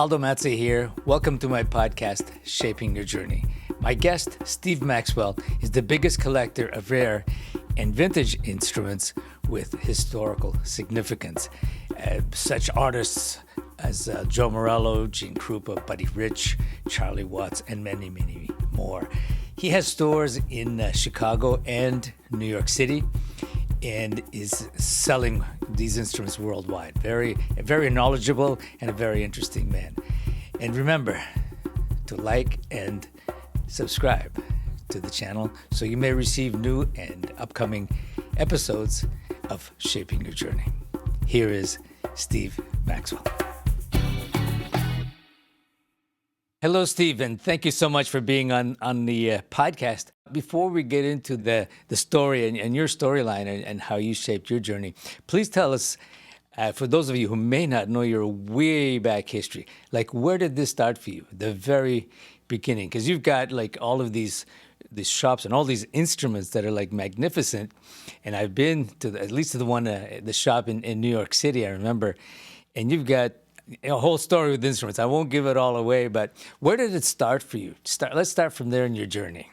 Aldo Matze here. Welcome to my podcast, Shaping Your Journey. My guest, Steve Maxwell, is the biggest collector of rare and vintage instruments with historical significance. Such artists as Joe Morello, Gene Krupa, Buddy Rich, Charlie Watts, and many, many more. He has stores in Chicago and New York City and is selling these instruments worldwide. Very knowledgeable and a very interesting man. And remember to like and subscribe to the channel so you may receive new and upcoming episodes of Shaping Your Journey. Here is Steve Maxwell. Hello, Steve, and thank you so much for being on the podcast. Before we get into the story and your storyline and how you shaped your journey, please tell us, for those of you who may not know your way back history, like where did this start for you, the very beginning? Because you've got like all of these shops and all these instruments that are like magnificent. And I've been to at least to the shop in New York City, I remember, and you've got a whole story with instruments. I won't give it all away, but where did it start for you? Let's start from there in your journey.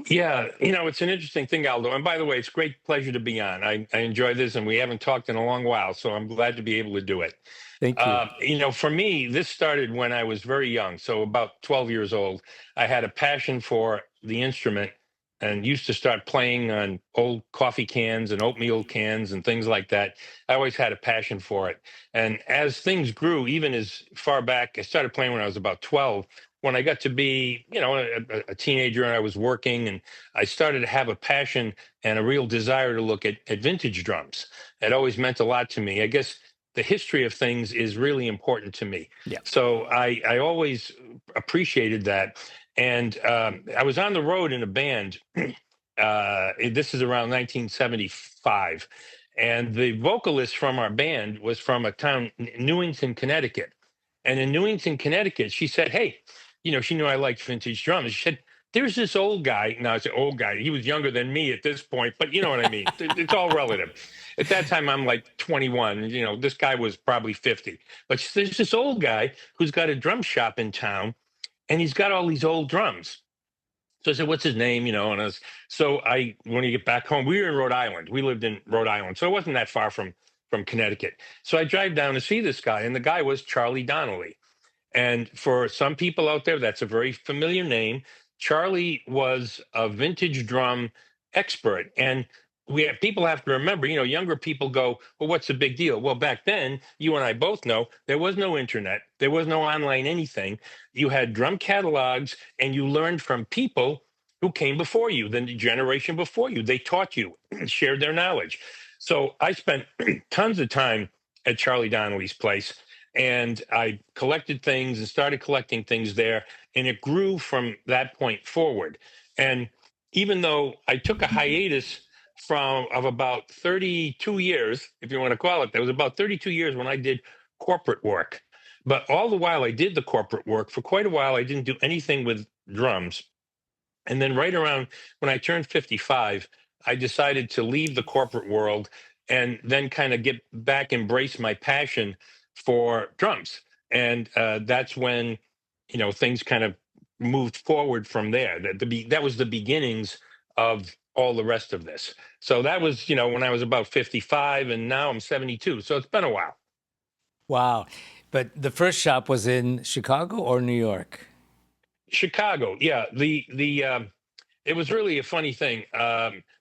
Yeah, it's an interesting thing, Aldo. And by the way, it's a great pleasure to be on. I enjoy this, and we haven't talked in a long while, so I'm glad to be able to do it. Thank you. For me, this started when I was very young, so about 12 years old. I had a passion for the instrument and used to start playing on old coffee cans and oatmeal cans and things like that. I always had a passion for it. And as things grew, even as far back, I started playing when I was about 12. When I got to be, a teenager and I was working, and I started to have a passion and a real desire to look at vintage drums. It always meant a lot to me. I guess the history of things is really important to me. Yeah. So I always appreciated that. And I was on the road in a band. This is around 1975. And the vocalist from our band was from a town, Newington, Connecticut. And in Newington, Connecticut, she said, hey, she knew I liked vintage drums. She said, there's this old guy. Now, it's an old guy. He was younger than me at this point, but you know what I mean? It's all relative. At that time, I'm like 21. This guy was probably 50. But she said, there's this old guy who's got a drum shop in town, and he's got all these old drums. So I said, what's his name? When you get back home, we were in Rhode Island. We lived in Rhode Island. So it wasn't that far from Connecticut. So I drive down to see this guy, and the guy was Charlie Donnelly. And for some people out there, that's a very familiar name. Charlie was a vintage drum expert. And people have to remember, younger people go, well, what's the big deal? Well, back then, you and I both know there was no internet. There was no online anything. You had drum catalogs, and you learned from people who came before you, the generation before you. They taught you, shared their knowledge. So I spent tons of time at Charlie Donnelly's place, and I collected things and started collecting things there, and it grew from that point forward. And even though I took a hiatus of about 32 years, if you want to call it, there was about 32 years when I did corporate work. But all the while I did the corporate work, for quite a while, I didn't do anything with drums. And then right around when I turned 55, I decided to leave the corporate world and then kind of get back, embrace my passion for drums. And that's when, things kind of moved forward from there. That was the beginnings of all the rest of this. So that was, when I was about 55, and now I'm 72. So it's been a while. Wow. But the first shop was in Chicago or New York? Chicago. Yeah. It was really a funny thing.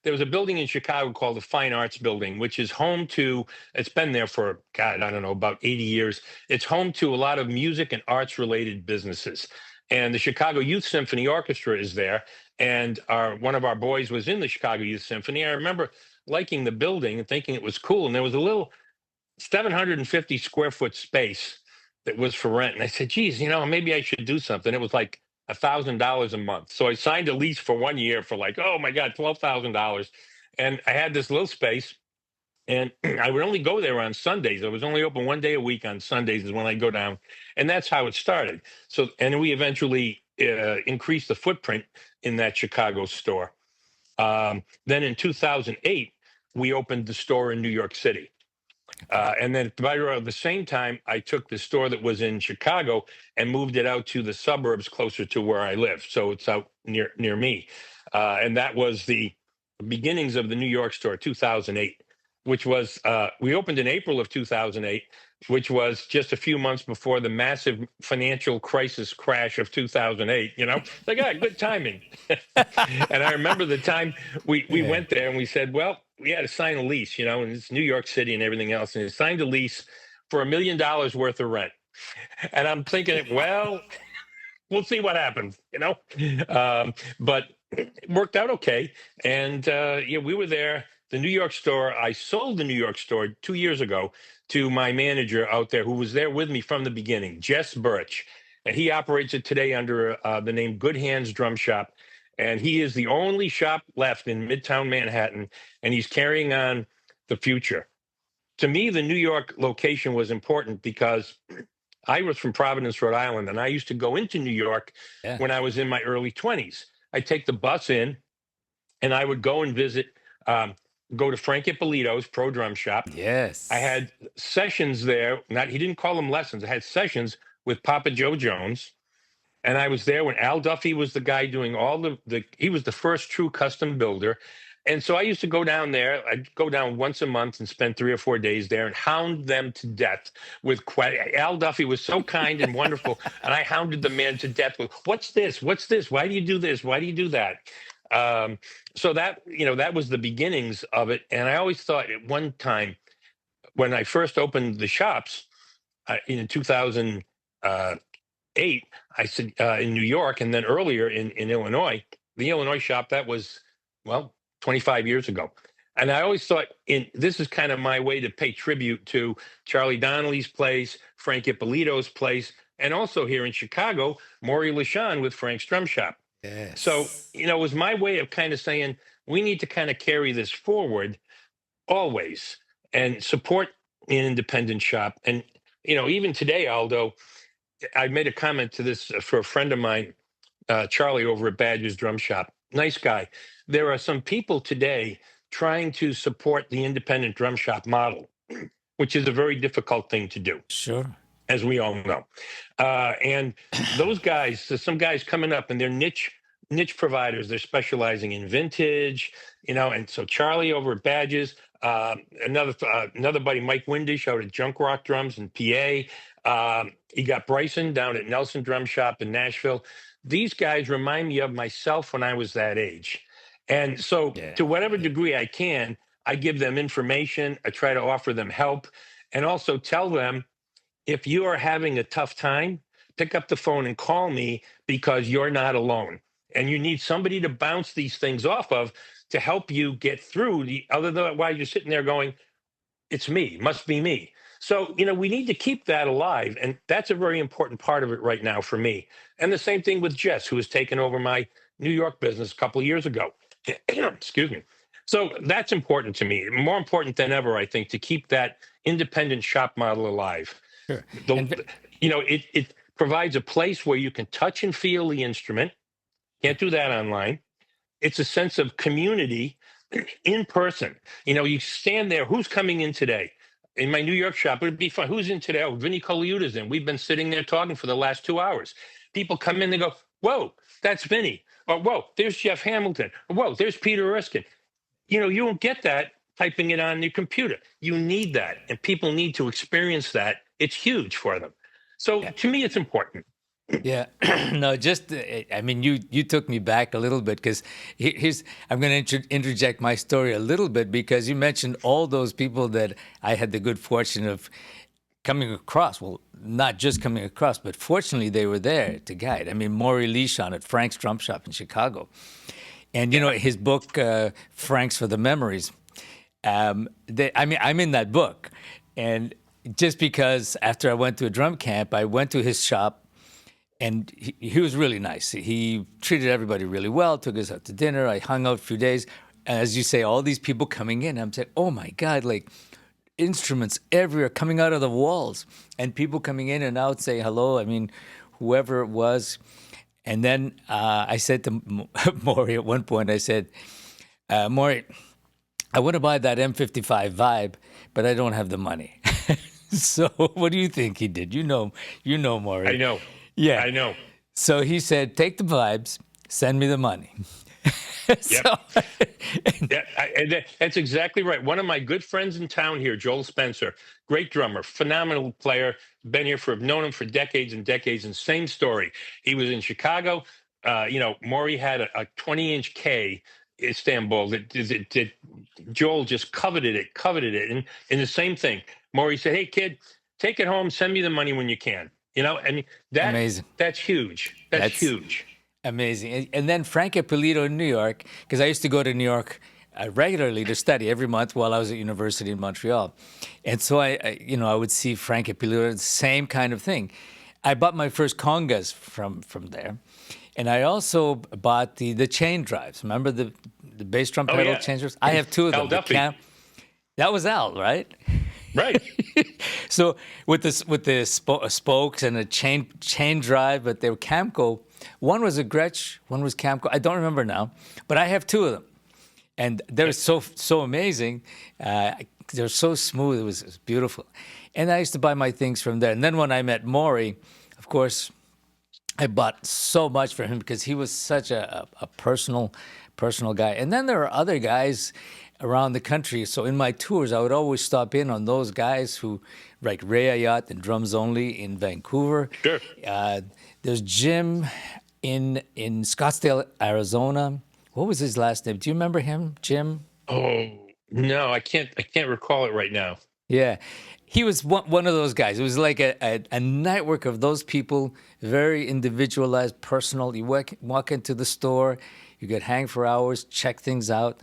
There was a building in Chicago called the Fine Arts Building, which is home to, it's been there for, God, I don't know, about 80 years. It's home to a lot of music and arts related businesses. And the Chicago Youth Symphony Orchestra is there. And one of our boys was in the Chicago Youth Symphony. I remember liking the building and thinking it was cool. And there was a little 750 square foot space that was for rent. And I said, geez, maybe I should do something. It was like $1,000 a month. So I signed a lease for 1 year for like, oh my God, $12,000. And I had this little space, and I would only go there on Sundays. I was only open 1 day a week on Sundays is when I go down. And that's how it started. So, and we eventually increased the footprint in that Chicago store. Then in 2008, we opened the store in New York City. And then right around the same time, I took the store that was in Chicago and moved it out to the suburbs closer to where I live. So it's out near me. And that was the beginnings of the New York store, 2008, which was, we opened in April of 2008, which was just a few months before the massive financial crisis crash of 2008. It's like, good timing. And I remember the time we Yeah. went there and we said, well, we had to sign a lease, and it's New York City and everything else. And we signed a lease for $1 million worth of rent. And I'm thinking, well, we'll see what happens. But it worked out okay. And yeah, we were there. The New York store, I sold the New York store 2 years ago to my manager out there who was there with me from the beginning, Jess Birch. And he operates it today under the name Good Hands Drum Shop. And he is the only shop left in Midtown Manhattan. And he's carrying on the future. To me, the New York location was important because I was from Providence, Rhode Island, and I used to go into New York Yeah. when I was in my early 20s. I'd take the bus in, and I would go and visit, go to Frank Ippolito's Pro Drum Shop. I Yes. had sessions there. He didn't call them lessons. I had sessions with Papa Joe Jones. And I was there when Al Duffy was the guy doing all he was the first true custom builder. And so I used to go down there. I'd go down once a month and spend 3 or 4 days there and hound them to death with Al Duffy was so kind and wonderful. And I hounded the man to death with, what's this? What's this? Why do you do this? Why do you do that? So that was the beginnings of it. And I always thought at one time when I first opened the shops in 2000, 8, I said in New York, and then earlier in Illinois, the Illinois shop that was, well, 25 years ago. And I always thought this is kind of my way to pay tribute to Charlie Donnelly's place, Frank Ippolito's place, and also here in Chicago, Maury LaShawn with Frank's Drum Shop. So, Yes. it was my way of kind of saying we need to kind of carry this forward always and support an independent shop. And, even today, Aldo, I made a comment to this for a friend of mine, Charlie, over at Badger's Drum Shop. Nice guy. There are some people today trying to support the independent drum shop model, which is a very difficult thing to do, Sure. as we all know. And those guys, there's some guys coming up and they're niche providers. They're specializing in vintage, and so Charlie over at Badges, another buddy, Mike Windish out at Junk Rock Drums in PA. You got Bryson down at Nelson Drum Shop in Nashville. These guys remind me of myself when I was that age. And so Yeah. to whatever degree I can, I give them information. I try to offer them help and also tell them, if you are having a tough time, pick up the phone and call me because you're not alone. And you need somebody to bounce these things off of to help you get through otherwise you're sitting there going, it's me, must be me. So, we need to keep that alive. And that's a very important part of it right now for me. And the same thing with Jess, who has taken over my New York business a couple of years ago. Excuse me. So that's important to me. More important than ever, I think, to keep that independent shop model alive. Sure. The, it provides a place where you can touch and feel the instrument. Can't do that online. It's a sense of community in person. You stand there. Who's coming in today? In my New York shop, it'd be fun. Who's in today? Oh, Vinny Colaiuta's in. We've been sitting there talking for the last 2 hours. People come in, they go, whoa, that's Vinny. Or, whoa, there's Jeff Hamilton. Or, whoa, there's Peter Erskine. You don't get that typing it on your computer. You need that. And people need to experience that. It's huge for them. So to me, it's important. Yeah, no, just I mean, you took me back a little bit because I'm going to interject my story a little bit because you mentioned all those people that I had the good fortune of coming across. Well, not just coming across, but fortunately they were there to guide. I mean, Maury LaShawn at Frank's Drum Shop in Chicago, and his book Frank's for the Memories. I'm in that book, and just because after I went to a drum camp, I went to his shop. And he was really nice. He treated everybody really well, took us out to dinner. I hung out a few days. And as you say, all these people coming in, I'm saying, oh my God, like instruments everywhere coming out of the walls and people coming in and out saying hello. I mean, whoever it was. And then I said to Maury at one point, I said, Maury, I want to buy that M55 Vibe, but I don't have the money. So what do you think he did? You know, I Maury. know. Yeah. I know. So he said, take the vibes, send me the money. Yep. So, Yeah, that's exactly right. One of my good friends in town here, Joel Spencer, great drummer, phenomenal player, been here for, known him for decades and decades. And same story. He was in Chicago. Maury had a 20-inch K Istanbul that Joel just coveted it. And the same thing. Maury said, "Hey, kid, take it home. Send me the money when you can." And amazing. that's huge. That's That's huge. amazing. And then Frank Ippolito in New York, because I used to go to New York regularly to study every month while I was at university in Montreal. And so I would see Frank Ippolito, the same kind of thing. I bought my first congas from there. And I also bought the chain drives. Remember the bass drum Oh pedal yeah, chain drives? I have two of Al them. The Duffy. that was Al, right? Right. So with the spokes and a chain drive, but they were Camco. One was a Gretsch, one was Camco. I don't remember now, but I have two of them, and they're so amazing. They're so smooth. It was beautiful, and I used to buy my things from there. And then when I met Maury, of course, I bought so much for him because he was such a personal guy. And then there are other guys around the country. So in my tours, I would always stop in on those guys who, like Ray Ayotte and Drums Only in Vancouver. Sure. Uh, there's Jim in Scottsdale, Arizona. What was his last name? Do you remember him, Jim? Oh no, I can't recall it right now. Yeah. He was one of those guys. It was like a network of those people, very individualized, personal. You walk into the store, you get hang for hours, check things out.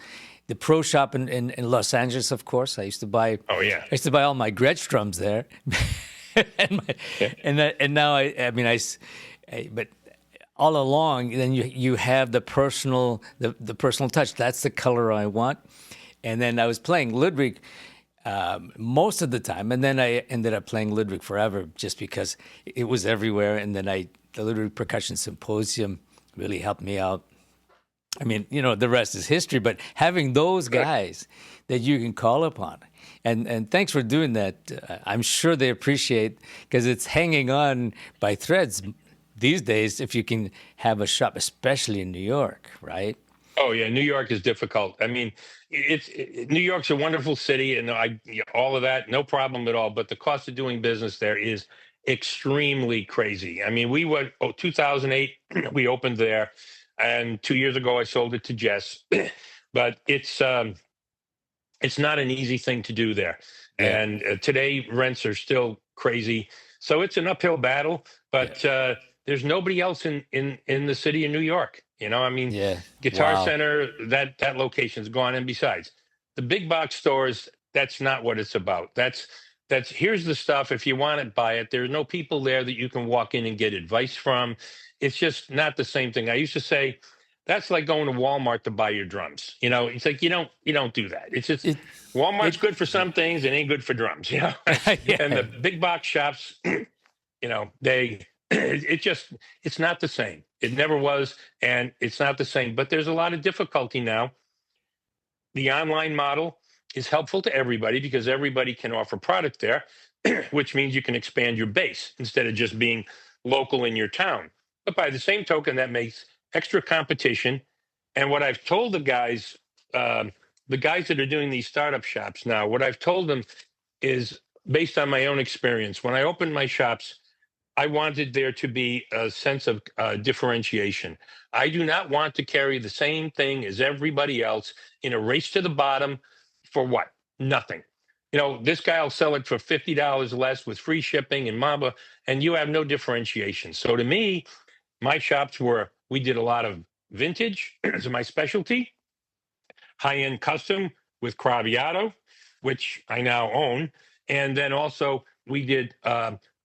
The pro shop in Los Angeles, of course. Oh yeah. I used to buy all my Gretsch drums there. and my, Yeah. and now I mean but all along, then you have the personal touch. That's the color I want. And then I was playing Ludwig most of the time, and then I ended up playing Ludwig forever just because it was everywhere. And then the Ludwig Percussion Symposium really helped me out. I mean, the rest is history. But having those Right. guys that you can call upon, and thanks for doing that. I'm sure they appreciate because it's hanging on by threads these days. If you can have a shop, especially in New York, right? Oh yeah, New York is difficult. I mean, New York's a wonderful city, and all of that, no problem at all. But the cost of doing business there is extremely crazy. I mean, we went 2008, we opened there, and 2 years ago I sold it to Jess. But it's not an easy thing to do there. Yeah, And today rents are still crazy. So it's an uphill battle, yeah, but there's nobody else in the city of New York. I mean, yeah. Guitar Wow. Center, that location's gone. And besides, the big box stores, that's not what it's about. That's here's the stuff. If you want it, buy it. There's no people there that you can walk in and get advice from. It's just not the same thing. I used to say, that's like going to Walmart to buy your drums. It's like you don't do that. It's just It Walmart's it good for some things and ain't good for drums. And the yeah. big box shops, they it's not the same. It never was, and it's not the same. But there's a lot of difficulty now. The online model is helpful to everybody because everybody can offer product there, which means you can expand your base instead of just being local in your town. But by the same token, that makes extra competition. And what I've told the guys that are doing these startup shops now, what I've told them is based on my own experience. When I opened my shops, I wanted there to be a sense of differentiation. I do not want to carry the same thing as everybody else in a race to the bottom for what? Nothing. This guy will sell it for $50 less with free shipping and Mamba, and you have no differentiation. So to me, my shops we did a lot of vintage as my specialty, high-end custom with Craviotto, which I now own. And then also we did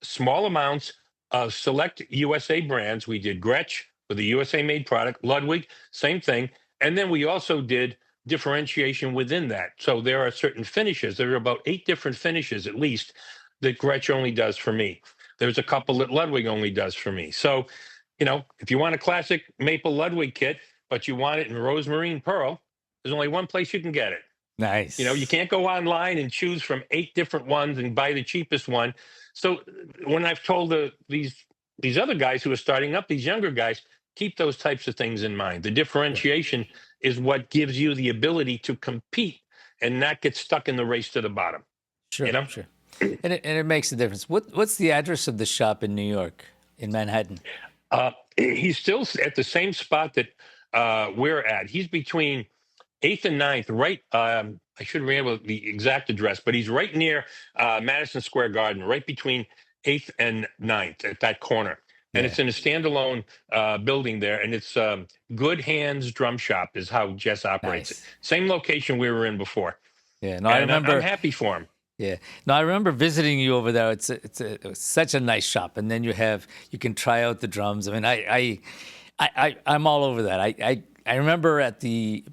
small amounts of select USA brands. We did Gretsch with a USA made product, Ludwig, same thing. And then we also did differentiation within that. So there are certain finishes. There are about 8 different finishes at least that Gretsch only does for me. There's a couple that Ludwig only does for me. So, if you want a classic maple Ludwig kit, but you want it in rosemarine pearl, there's only one place you can get it. You Nice. can't go online and choose from 8 different ones and buy the cheapest one. So when I've told these other guys who are starting up, these younger guys, keep those types of things in mind. The Sure, differentiation is what gives you the ability to compete and not get stuck in the race to the bottom. You sure, know, sure. And it makes a difference. What's the address of the shop in New York, in Manhattan? he's still at the same spot that we're at. He's between 8th and Ninth, right? I should remember the exact address, but he's right near Madison Square Garden, right between 8th and Ninth at that corner. And Yeah, it's in a standalone building there. And it's Good Hands Drum Shop is how Jess operates it. nice. Same location we were in before. Yeah, no, I And I'm remember. happy for him. Yeah, no, I remember visiting you over there. It's such a nice shop, and then you can try out the drums. I mean, I'm all over that. I remember at the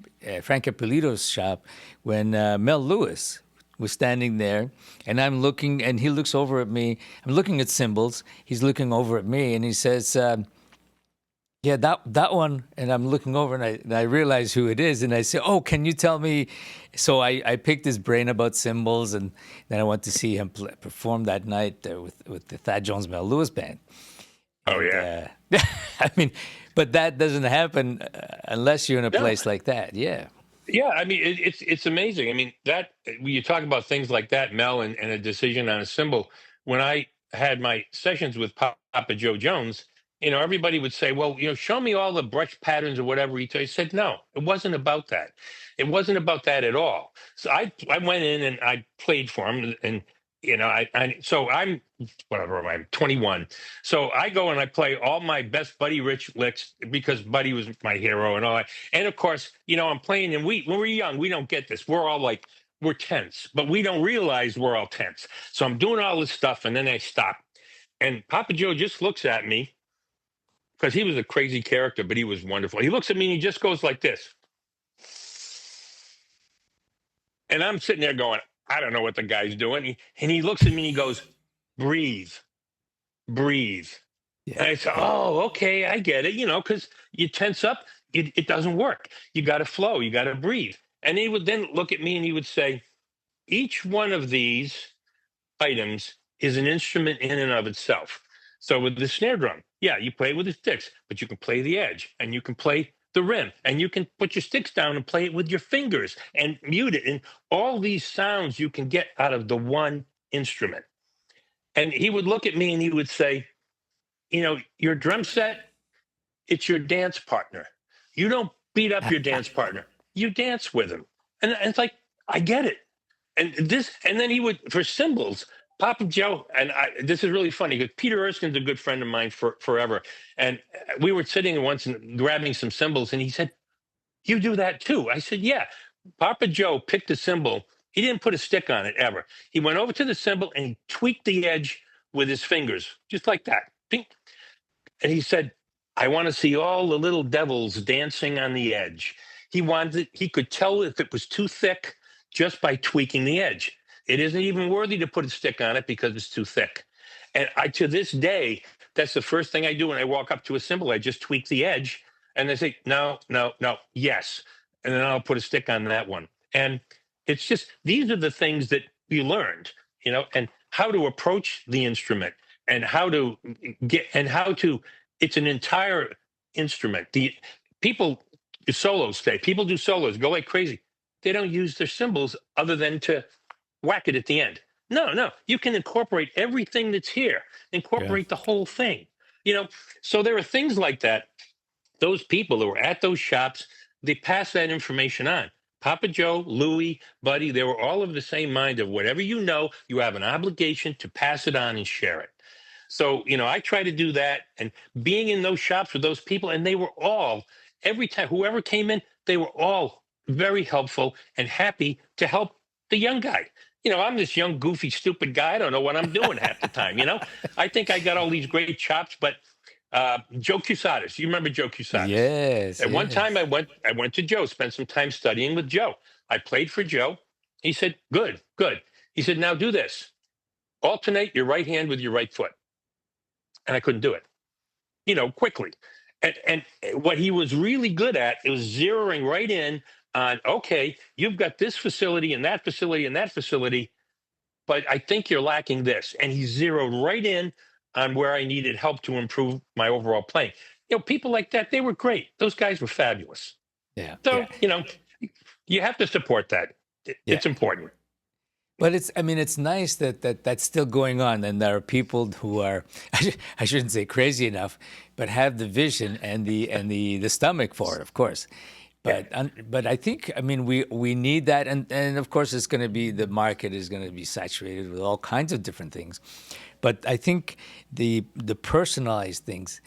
Frank Capelito's shop when Mel Lewis was standing there, and I'm looking, and he looks over at me. I'm looking at cymbals. He's looking over at me, and he says, "Yeah, that one." And I'm looking over, and I realize who it is, and I say, "Oh, can you tell me?" So I picked his brain about cymbals, and then I went to see him perform that night with the Thad Jones Mel Lewis band. Oh, And yeah. I mean, but that doesn't happen unless you're in a No. place like that. Yeah, Yeah, I mean it's amazing. I mean that when you talk about things like that, Mel, and a decision on a symbol. When I had my sessions with Papa Joe Jones, everybody would say, "Well, show me all the brush patterns or whatever." He said, "No, it wasn't about that. It wasn't about that at all." So I went in and I played for him, and so I'm whatever I'm 21. So I go and I play all my best Buddy Rich licks because Buddy was my hero and all that. And of course, I'm playing, and when we're young, we don't get this. We're all like, we're tense, but we don't realize we're all tense. So I'm doing all this stuff, and then I stop. And Papa Joe just looks at me because he was a crazy character, but he was wonderful. He looks at me and he just goes like this. And I'm sitting there going, I don't know what the guy's doing. And he looks at me and he goes, breathe, breathe. yeah, And I said, yeah, oh, okay, I get it, because you tense up, it doesn't work. You got to flow, you got to breathe. And he would then look at me and he would say, each one of these items is an instrument in and of itself. So with the snare drum, yeah, you play with the sticks, but you can play the edge and you can play the rim and you can put your sticks down and play it with your fingers and mute it. And all these sounds you can get out of the one instrument. And he would look at me and he would say, your drum set, it's your dance partner. You don't beat up your dance partner. You dance with him. And it's like, I get it. And then he would, for cymbals, Papa Joe, and this is really funny because Peter Erskine's a good friend of mine for forever. And we were sitting once and grabbing some cymbals, and he said, you do that too. I said, yeah. Papa Joe picked a cymbal. He didn't put a stick on it ever. He went over to the cymbal and he tweaked the edge with his fingers, just like that. Pink. And he said, I want to see all the little devils dancing on the edge. He could tell if it was too thick just by tweaking the edge. It isn't even worthy to put a stick on it because it's too thick. And to this day, that's the first thing I do when I walk up to a cymbal. I just tweak the edge and they say, no, no, no, yes. And then I'll put a stick on that one. And it's just, these are the things that you learned, and how to approach the instrument and how to it's an entire instrument. The people people do solos, go like crazy. They don't use their cymbals other than to whack it at the end. No, no, you can incorporate everything that's here, yeah. incorporate the whole thing. You know, so there are things like that. Those people who were at those shops, they pass that information on. Papa Joe, Louie, Buddy, they were all of the same mind of whatever you have an obligation to pass it on and share it. So, I try to do that and being in those shops with those people, and they were all, every time, whoever came in, they were all very helpful and happy to help the young guy. I'm this young, goofy, stupid guy. I don't know what I'm doing half the time. I think I got all these great chops, but Joe Cusadas, you remember Joe Cusadas? Yes, At one time, yes. I went to Joe, spent some time studying with Joe. I played for Joe. He said, "Good, good." He said, "Now do this. Alternate your right hand with your right foot." And I couldn't do it, quickly. And what he was really good at, it was zeroing right in, on, okay, you've got this facility and that facility and that facility, but I think you're lacking this. And he zeroed right in on where I needed help to improve my overall playing. People like that, they were great. Those guys were fabulous. Yeah, So, yeah, you have to support that. yeah. It's important. But it's nice that that's still going on, and there are people who are, I shouldn't say crazy enough, but have the vision and the stomach for it, of course. Yeah. But I think, we need that, and of course it's going to be, the market is going to be saturated with all kinds of different things. But I think the personalized things,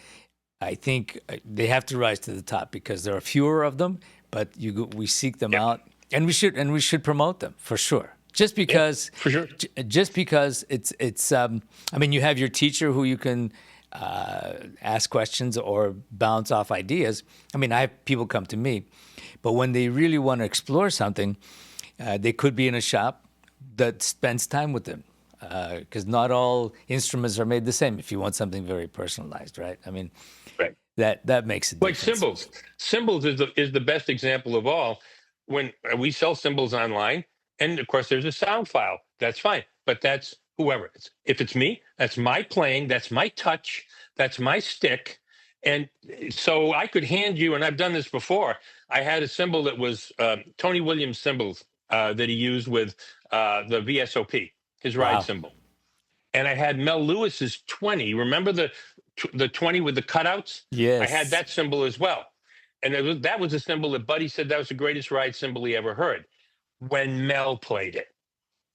I think they have to rise to the top because there are fewer of them, but we seek them out, and we should promote them for sure. Just because, for sure. Just because it's you have your teacher who you can ask questions or bounce off ideas. I have people come to me, but when they really want to explore something, they could be in a shop that spends time with them, because not all instruments are made the same. If you want something very personalized, right? Right. That makes a Like difference. cymbals is the best example of all. When we sell cymbals online, and of course there's a sound file, that's fine, but that's whoever. If it's me, that's my playing, that's my touch, that's my stick. And so I could hand you, and I've done this before, I had a cymbal that was Tony Williams cymbals that he used with the VSOP, his ride Wow. cymbal. And I had Mel Lewis's 20. Remember the 20 with the cutouts? I had Yes. that cymbal as well. And that was a cymbal that Buddy said that was the greatest ride cymbal he ever heard when Mel played it,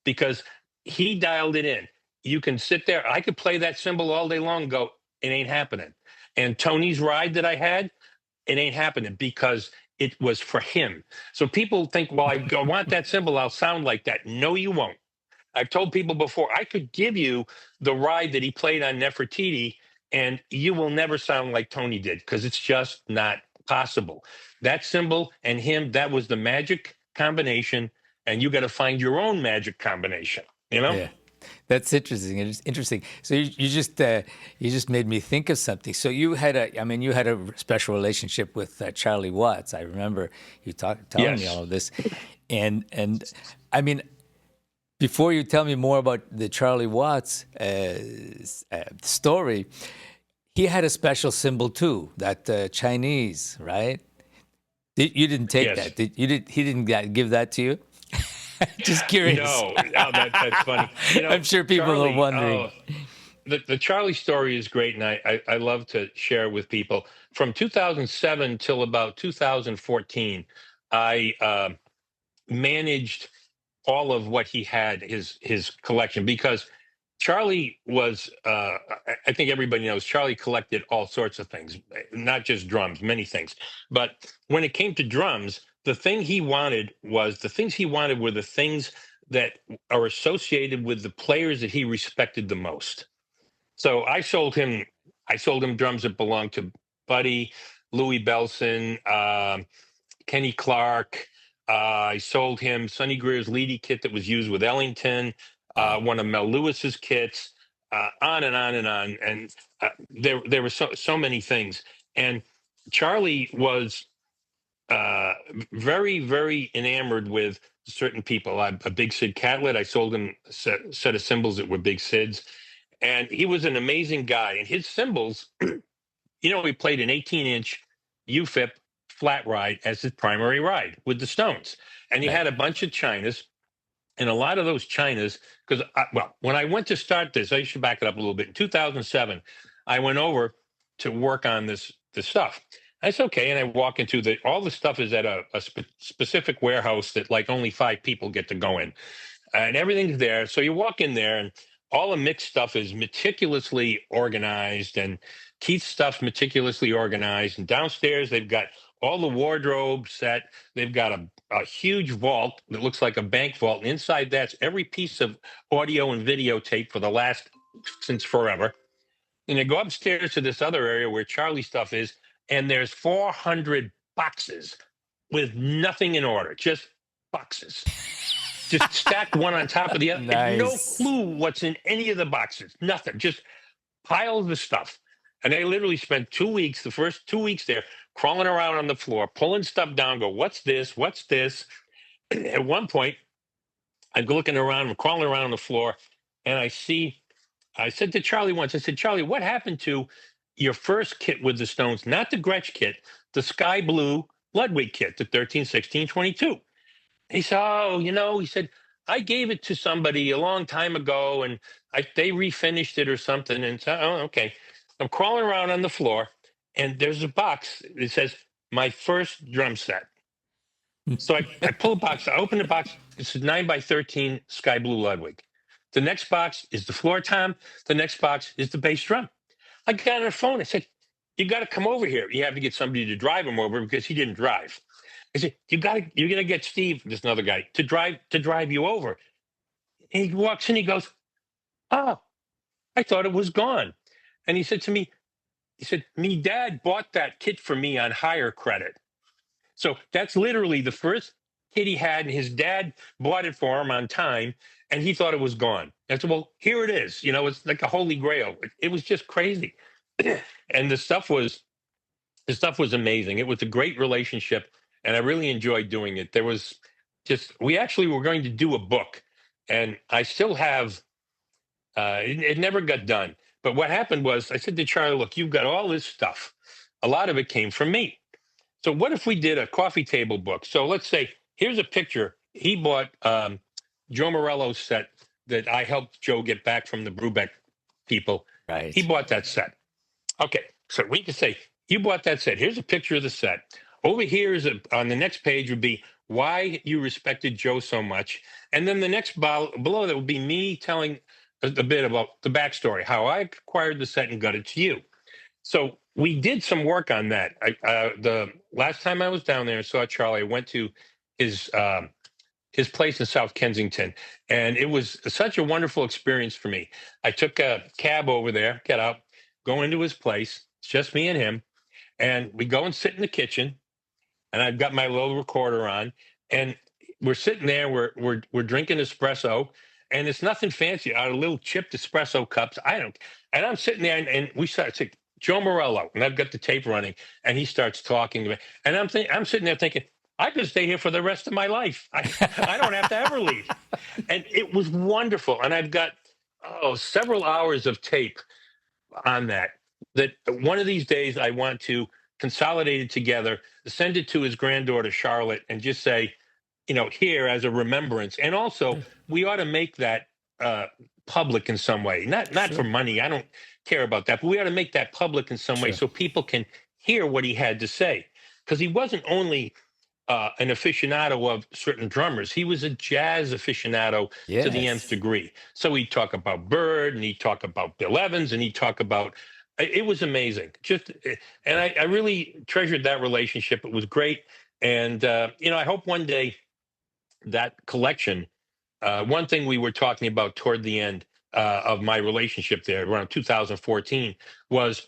because he dialed it in. You can sit there. I could play that cymbal all day long and go, it ain't happening. And Tony's ride that I had, it ain't happening because it was for him. So people think, well, I want that cymbal, I'll sound like that. No, you won't. I've told people before, I could give you the ride that he played on Nefertiti, and you will never sound like Tony did because it's just not possible. That cymbal and him, that was the magic combination, and you got to find your own magic combination, Yeah. That's interesting. It's interesting. So you just made me think of something. So you had a special relationship with Charlie Watts. I remember you telling me Yes. all of this, and I mean, before you tell me more about the Charlie Watts story, he had a special symbol too, that Chinese, right? You didn't take Yes. that. He didn't give that to you? Just curious. No, oh, that's funny. I'm sure people are Charlie, wondering. the Charlie story is great, and I love to share it with people. From 2007 till about 2014, I managed all of what he had, his collection, because Charlie was I think everybody knows Charlie collected all sorts of things, not just drums, many things. But when it came to drums, the things he wanted were the things that are associated with the players that he respected the most. So I sold him drums that belonged to Buddy, Louis Belson, Kenny Clark. I sold him Sonny Greer's Leedy kit that was used with Ellington, Wow. one of Mel Lewis's kits, on and on and on. And there were so many things. And Charlie was very, very enamored with certain people. I'm a big Sid Catlett. I sold him a set of cymbals that were big Sids. And he was an amazing guy. And his cymbals, he played an 18-inch UFIP flat ride as his primary ride with the Stones. And he Right. had a bunch of Chinas. And a lot of those Chinas, because, when I went to start this, I should back it up a little bit. In 2007, I went over to work on this stuff. I said, okay. And I walk into all the stuff is at a specific warehouse that like only 5 people get to go in. And everything's there. So you walk in there, and all the mixed stuff is meticulously organized, and Keith's stuff's meticulously organized. And downstairs, they've got all the wardrobe set. They've got a huge vault that looks like a bank vault. And inside that's every piece of audio and videotape for the last since forever. And you go upstairs to this other area where Charlie stuff is, and there's 400 boxes with nothing in order, just boxes. Just stacked one on top of the other. No Nice. clue what's in any of the boxes. Nothing. Just piles of stuff. And I literally spent 2 weeks, the first 2 weeks there, crawling around on the floor, pulling stuff down, go, what's this? What's this? At one point, I'm looking around, I'm crawling around on the floor, and I said to Charlie once, I said, Charlie, what happened to your first kit with the Stones? Not the Gretsch kit, the sky blue Ludwig kit, the 13, 16, 22. He said, oh, he said, I gave it to somebody a long time ago and they refinished it or something. And so, oh, okay. I'm crawling around on the floor and there's a box. It says, my first drum set. So I pull a box, I open the box. It's a 9x13 sky blue Ludwig. The next box is the floor tom. The next box is the bass drum. I got on the phone. I said, you got to come over here. You have to get somebody to drive him over because he didn't drive. I said, you're gonna get Steve, this another guy, to drive you over. And he walks in, he goes, oh, I thought it was gone. And he said to me, me dad bought that kit for me on hire credit. So that's literally the first kit he had, and his dad bought it for him on time, and he thought it was gone. I said, well, here it is. It's like a holy grail. It was just crazy. And the stuff was amazing. It was a great relationship, and I really enjoyed doing it. We actually were going to do a book, and I still have, it never got done. But what happened was I said to Charlie, look, you've got all this stuff. A lot of it came from me. So what if we did a coffee table book? So let's say, here's a picture. He bought Joe Morello's set that I helped Joe get back from the Brubeck people. Right. He bought that set. Okay, so we could say, you bought that set. Here's a picture of the set. Over here on the next page would be why you respected Joe so much. And then the next below that would be me telling a bit about the backstory, how I acquired the set and got it to you. So we did some work on that. The last time I was down there and saw Charlie, I went to his place in South Kensington, and it was such a wonderful experience for me. I took a cab over there, get out, go into his place. It's just me and him, and we go and sit in the kitchen, and I've got my little recorder on, and we're sitting there, we're drinking espresso, and it's nothing fancy, out of little chipped espresso cups. And I'm sitting there, and we start saying, Joe Morello, and I've got the tape running, and he starts talking to me, and I'm sitting there thinking, I could stay here for the rest of my life. I don't have to ever leave. And it was wonderful. And I've got several hours of tape on that one of these days I want to consolidate it together, send it to his granddaughter, Charlotte, and just say, here as a remembrance. And also, we ought to make that public in some way, not Sure. for money. I don't care about that, but we ought to make that public in some way so people can hear what he had to say. Because he wasn't only an aficionado of certain drummers. He was a jazz aficionado to the nth degree. So he'd talk about Bird, and he'd talk about Bill Evans, and he'd talk about, it was amazing. And I really treasured that relationship. It was great. And, I hope one day that collection, one thing we were talking about toward the end of my relationship there, around 2014, was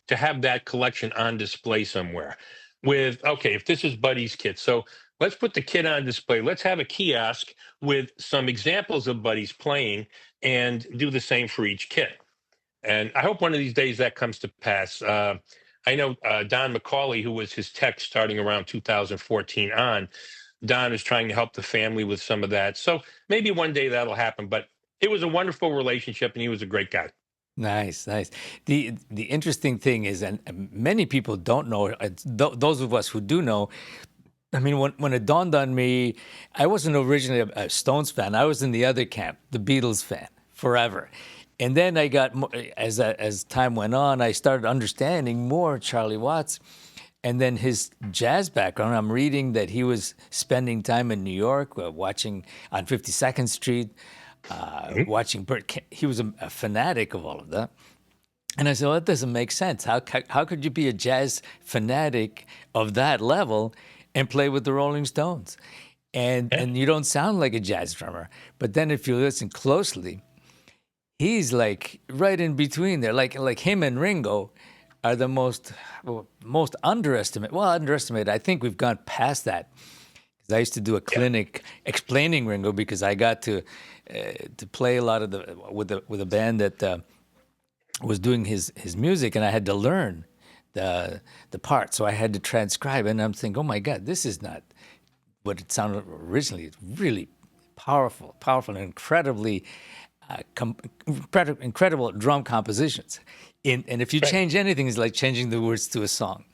to have that collection on display somewhere. If this is Buddy's kit, so let's put the kit on display. Let's have a kiosk with some examples of Buddy's playing and do the same for each kit. And I hope one of these days that comes to pass. I know Don McCauley, who was his tech starting around 2014 on, Don is trying to help the family with some of that. So maybe one day that'll happen. But it was a wonderful relationship, and he was a great guy. Nice. The interesting thing is, and many people don't know, those of us who do know, I mean, when it dawned on me, I wasn't originally a Stones fan. I was in the other camp, the Beatles fan, forever. And then I got, as time went on, I started understanding more Charlie Watts. And then his jazz background, I'm reading that he was spending time in New York, watching on 52nd Street, watching Bert. He was a fanatic of all of that. And I said, well, that doesn't make sense. How could you be a jazz fanatic of that level and play with the Rolling Stones? And you don't sound like a jazz drummer. But then if you listen closely, he's like right in between there. Like him and Ringo are the most underestimated. Well, underestimated. I think we've gone past that. Because I used to do a clinic explaining Ringo, because I got to play a lot of with a band that was doing his music, and I had to learn the part, so I had to transcribe, and I'm thinking, oh my God, this is not what it sounded originally. It's really powerful, and incredibly incredible drum compositions. And if you Right. change anything, it's like changing the words to a song.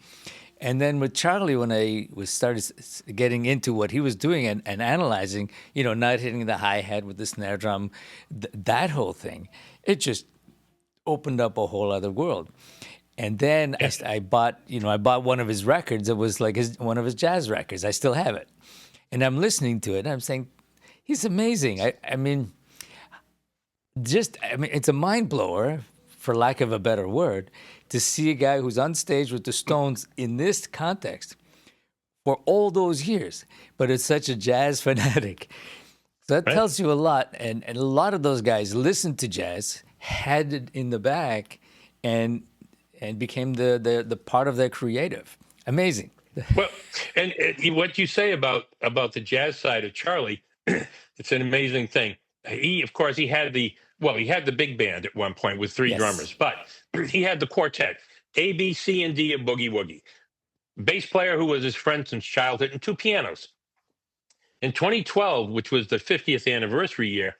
And then with Charlie, when I was started getting into what he was doing and analyzing, not hitting the hi hat with the snare drum, that whole thing, it just opened up a whole other world. And then Yeah. I bought, I bought one of his records. It was like one of his jazz records. I still have it, and I'm listening to it. And I'm saying, he's amazing. I mean, it's a mind blower, for lack of a better word, to see a guy who's on stage with the Stones in this context for all those years, but it's such a jazz fanatic. So that Right. tells you a lot. And a lot of those guys listened to jazz, had it in the back, and became the part of their creative. Amazing. Well, and what you say about the jazz side of Charlie, it's an amazing thing. He, of course, he had the big band at one point with three Yes. drummers, but he had the quartet, A, B, C, and D, and Boogie Woogie. Bass player who was his friend since childhood, and two pianos. In 2012, which was the 50th anniversary year,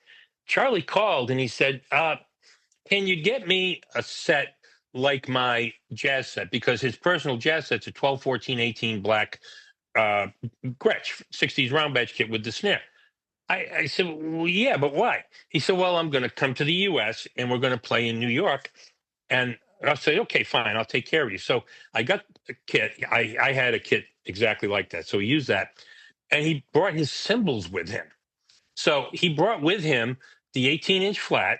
Charlie called and he said, "Can you get me a set like my jazz set?" Because his personal jazz set's a 12, 14, 18 black uh, Gretsch 60s round badge kit with the snare. I said, well, yeah, but why? He said, well, I'm going to come to the U.S. and we're going to play in New York. And I'll say, okay, fine, I'll take care of you. So I got a kit. I had a kit exactly like that. So he used that. And he brought his cymbals with him. So he brought with him the 18-inch flat,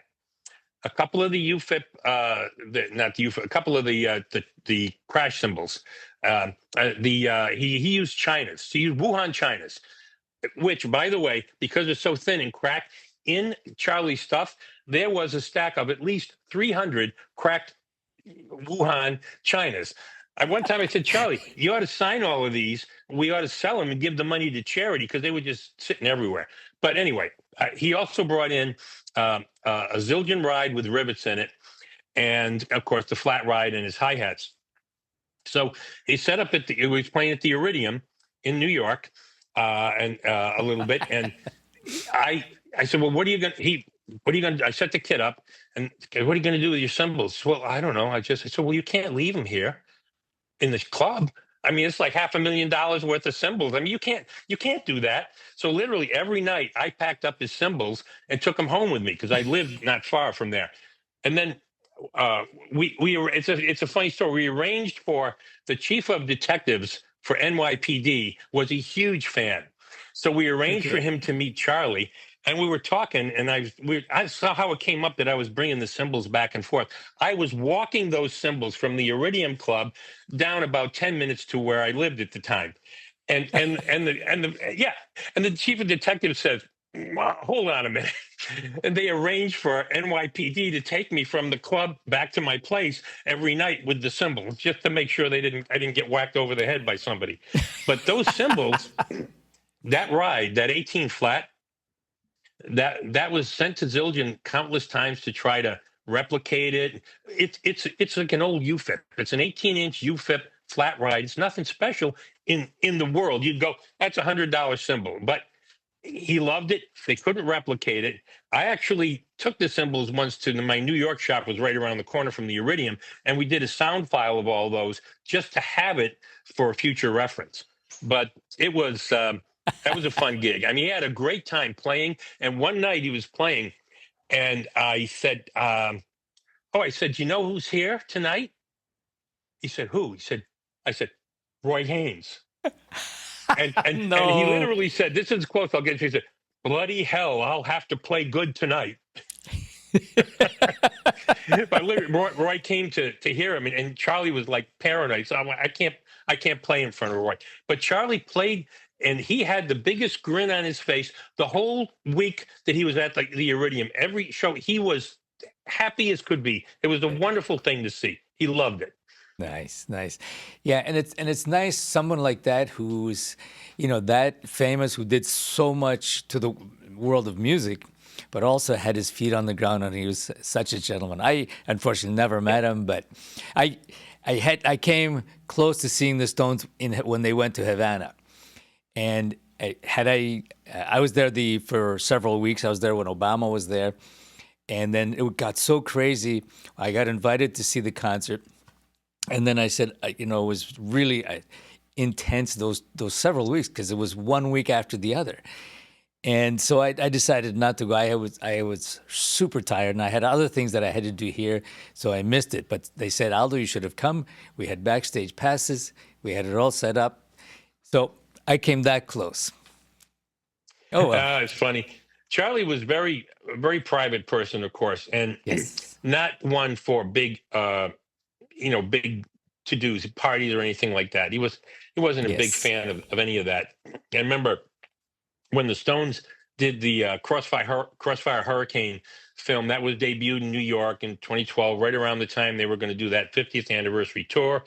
a couple of the not the UFIP, a couple of the crash cymbals. He used Chinas. He used Wuhan Chinas, which, by the way, because it's so thin and cracked, in Charlie's stuff, there was a stack of at least 300 cracked Wuhan Chinas. One time I said, Charlie, you ought to sign all of these. We ought to sell them and give the money to charity because they were just sitting everywhere. But anyway, he also brought in a Zildjian ride with rivets in it, and of course the flat ride and his hi hats. So he set up he was playing at the Iridium in New York, and a little bit. And I said, well, what are you going to, I set the kit up and what are you going to do with your cymbals? Well, I don't know. I said, well, you can't leave them here in this club. I mean, it's like $500,000 worth of cymbals. I mean, you can't do that. So literally every night I packed up his cymbals and took them home with me because I lived not far from there. And then it's a funny story. We arranged for the chief of detectives for NYPD was a huge fan. So we arranged for Okay. him to meet Charlie, and we were talking, and I saw how it came up that I was bringing the cymbals back and forth. I was walking those cymbals from the Iridium Club down about 10 minutes to where I lived at the time. And the chief of detectives says, hold on a minute. And they arranged for NYPD to take me from the club back to my place every night with the cymbals, just to make sure I didn't get whacked over the head by somebody. But those cymbals, that ride, that 18 flat, that was sent to Zildjian countless times to try to replicate it. It's like an old UFIP. It's an 18-inch UFIP flat ride. It's nothing special in the world. You'd go, that's $100 cymbal, but he loved it. They couldn't replicate it. I actually took the cymbals once to my New York shop, was right around the corner from the Iridium, and we did a sound file of all those just to have it for future reference. But it was that was a fun gig. I mean, he had a great time playing. And one night he was playing, and I said, "Oh, I said, you know who's here tonight?" He said, "Who?" I said, "Roy Haynes." And he No. literally said, "This is close. I'll get you." He said, "Bloody hell, I'll have to play good tonight." But literally, Roy came to hear him, and Charlie was like paranoid. So I'm like, I can't play in front of Roy. But Charlie played, and he had the biggest grin on his face the whole week that he was at the Iridium. Every show, he was happy as could be. It was a wonderful thing to see. He loved it. Nice, nice. Yeah, and it's nice someone like that who's, that famous, who did so much to the world of music, but also had his feet on the ground, and he was such a gentleman. I unfortunately never met him, but I I came close to seeing the Stones when they went to Havana, and I was there for several weeks. I was there when Obama was there, and then it got so crazy. I got invited to see the concert, and then I said, it was really intense those several weeks because it was one week after the other. And so I decided not to go. I was super tired, and I had other things that I had to do here, so I missed it. But they said, Aldo, you should have come. We had backstage passes. We had it all set up. So I came that close. Oh well. It's funny. Charlie was very private person, of course, and Yes. not one for big, big to dos, parties, or anything like that. He wasn't a big Yes. fan of any of that. I remember when the Stones did the Crossfire Hurricane film that was debuted in New York in 2012, right around the time they were going to do that 50th anniversary tour,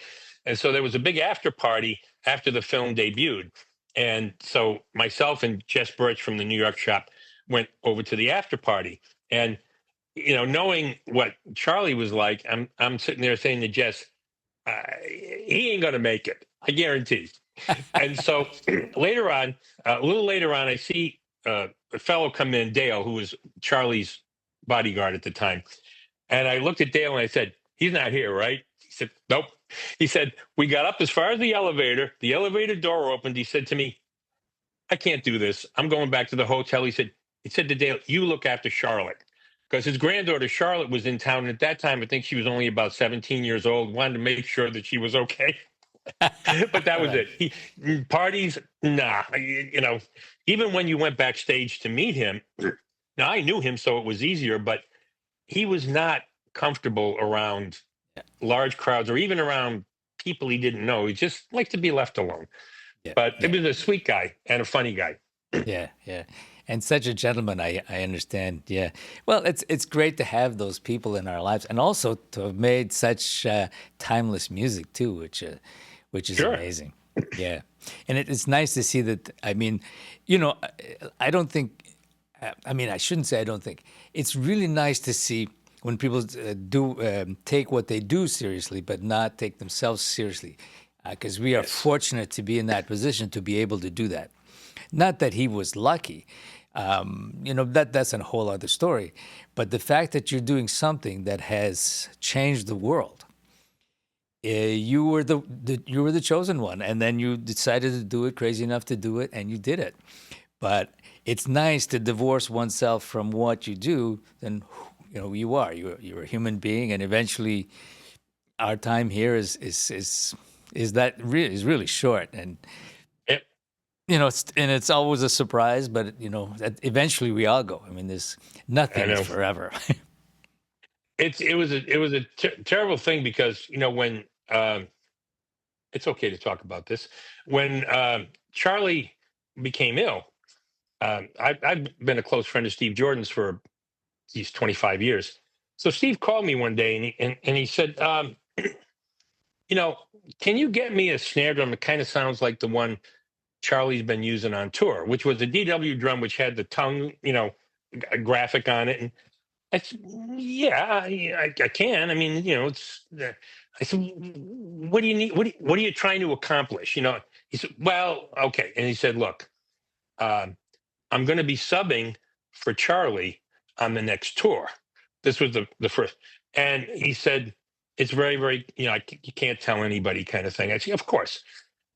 and so there was a big after party after the film debuted, and so myself and Jess Birch from the New York shop went over to the after party, and knowing what Charlie was like, I'm sitting there saying to Jess, he ain't gonna make it, I guarantee. And so later on, a little later on, I see a fellow come in, Dale, who was Charlie's bodyguard at the time. And I looked at Dale and I said, he's not here, right? He said, nope. He said, we got up as far as the elevator door opened. He said to me, I can't do this. I'm going back to the hotel. He said to Dale, you look after Charlotte. Because his granddaughter Charlotte was in town. And at that time, I think she was only about 17 years old, wanted to make sure that she was okay. But that was Right. it. Parties, nah. Even when you went backstage to meet him, now I knew him, so it was easier, but he was not comfortable around large crowds or even around people he didn't know. He just liked to be left alone. Yeah. But he Yeah. was a sweet guy and a funny guy. Yeah. Yeah. And such a gentleman, I understand. Yeah. Well, it's great to have those people in our lives, and also to have made such timeless music too, which is Sure. amazing. Yeah. And it's nice to see that. I mean, I don't think. I mean, I shouldn't say I don't think. It's really nice to see when people do take what they do seriously, but not take themselves seriously, because we are Yes. fortunate to be in that position to be able to do that. Not that he was lucky, that's a whole other story. But the fact that you're doing something that has changed the world, you were you were the chosen one, and then you decided to do it, crazy enough to do it, and you did it. But it's nice to divorce oneself from what you do, then who you are. You're a human being, and eventually, our time here is really short, and Yep. it's always a surprise, but that eventually we all go. I mean, there's I nothing is know. forever. It was a terrible thing because when it's okay to talk about this. When Charlie became ill, I've been a close friend of Steve Jordan's for these 25 years. So Steve called me one day and he said, you know, can you get me a snare drum that kind of sounds like the one Charlie's been using on tour, which was a DW drum, which had the tongue, graphic on it. And I said, yeah, I can. I mean, it's. I said, what do you need? What are you trying to accomplish? He said, well, okay. And he said, look, um, I'm going to be subbing for Charlie on the next tour. This was the first. And he said, it's very, very, you can't tell anybody kind of thing. I said, of course.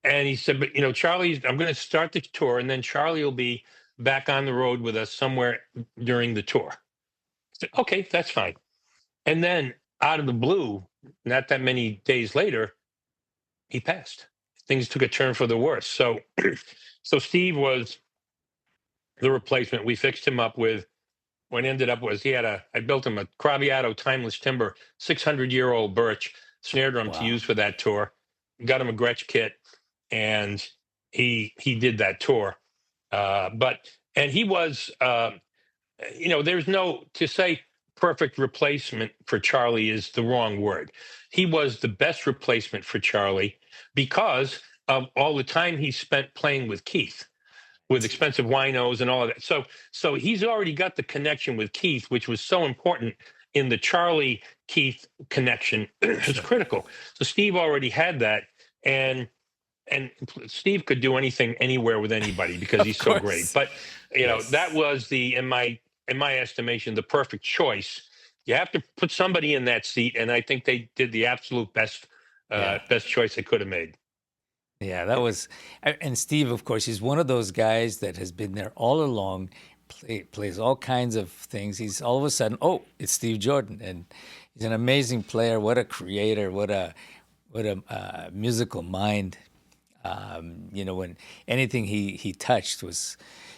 And he said, but I'm going to start the tour, and then Charlie will be back on the road with us somewhere during the tour. I said, okay, that's fine. And then out of the blue, not that many days later, he passed. Things took a turn for the worse. So, so Steve was the replacement. We fixed him up with what ended up was I built him a Craviotto timeless timber, 600-year-old birch snare drum to Wow. use for that tour. Got him a Gretsch kit, and he did that tour. And he was, there's no to say perfect replacement for Charlie is the wrong word. He was the best replacement for Charlie because of all the time he spent playing with Keith. with expensive winos and all of that. So he's already got the connection with Keith, which was so important in the Charlie Keith connection. It's Sure. critical. So Steve already had that, and Steve could do anything anywhere with anybody because Of he's so great. course. But that Yes. was in my estimation, the perfect choice. You have to put somebody in that seat, and I think they did the absolute Yeah. best choice they could have made. Yeah, that was, and Steve, of course, he's one of those guys that has been there all along, plays all kinds of things. He's all of a sudden, oh, it's Steve Jordan, and he's an amazing player. What a creator! What a musical mind. When anything he touched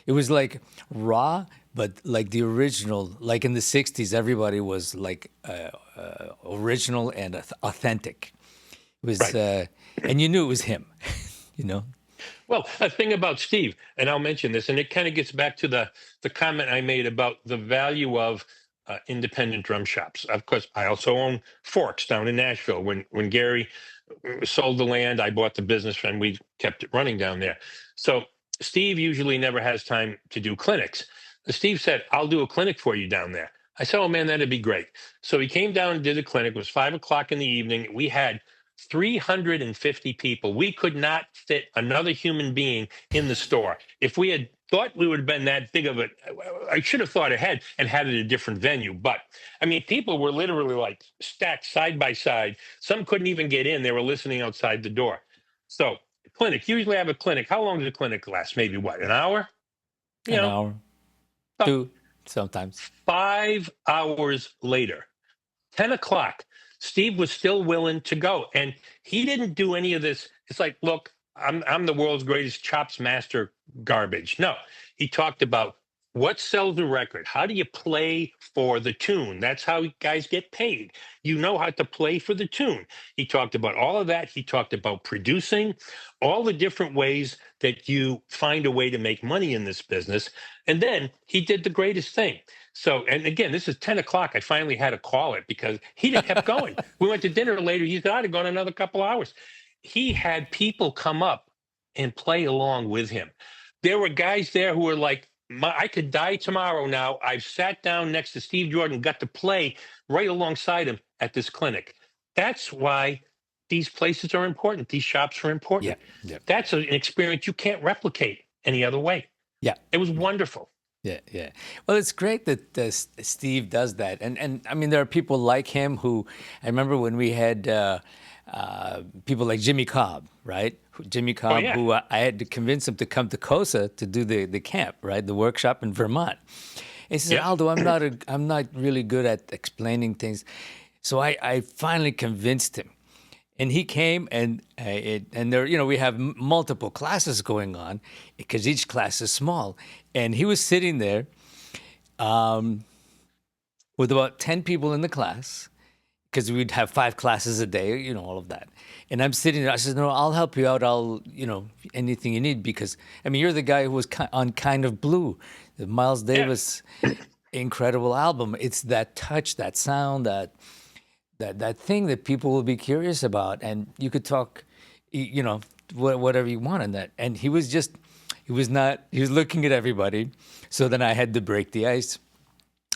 it was like raw, but like the original. Like in the '60s, everybody was like original and authentic. It was, Right. and you knew it was him, you know? Well, a thing about Steve, and I'll mention this, and it kind of gets back to the comment I made about the value of independent drum shops. Of course, I also own Forks down in Nashville. When Gary sold the land, I bought the business, and we kept it running down there. So Steve usually never has time to do clinics. Steve said, "I'll do a clinic for you down there." I said, "Oh man, that'd be great." So he came down and did a clinic. It was 5 o'clock in the evening. We had 350 people. We could not fit another human being in the store. If we had thought we would have been that big of it, I should have thought ahead and had it a different venue. But I mean, people were literally like stacked side by side. Some couldn't even get in. They were listening outside the door. So clinic, usually have a clinic. How long does a clinic last? Maybe what, an hour? You An know, hour, about two, sometimes. 5 hours later, 10 o'clock, Steve was still willing to go. And he didn't do any of this. It's like, look, I'm the world's greatest chops master garbage. No, he talked about what sells a record. How do you play for the tune? That's how guys get paid. You know how to play for the tune. He talked about all of that. He talked about producing, all the different ways that you find a way to make money in this business. And then he did the greatest thing. So, and again, this is 10 o'clock. I finally had to call it because he'd have kept going. We went to dinner later. He said, I'd have gone another couple hours. He had people come up and play along with him. There were guys there who were like, I could die tomorrow now. I've sat down next to Steve Jordan, got to play right alongside him at this clinic. That's why these places are important. These shops are Yeah, important. yeah, That's an experience you can't replicate any other way. yeah, It was wonderful. yeah, yeah. Well, it's great that Steve does that, and I mean, there are people like him who I remember when we had people like Jimmy Cobb, right? Jimmy Oh, Cobb, yeah. who I had to convince him to come to COSA to do the camp, right, the workshop in Vermont. And he said, Yep. Aldo, I'm not really good at explaining things, so I finally convinced him. And he came, and there, we have multiple classes going on because each class is small. And he was sitting there with about 10 people in the class because we'd have 5 classes a day, all of that. And I'm sitting there. I said, no, I'll help you out. Anything you need because, I mean, you're the guy who was on Kind of Blue, the Miles Yeah. Davis incredible album. It's that touch, that sound, that thing that people will be curious about, and you could talk, whatever you want on that. And he was looking at everybody. So then I had to break the ice.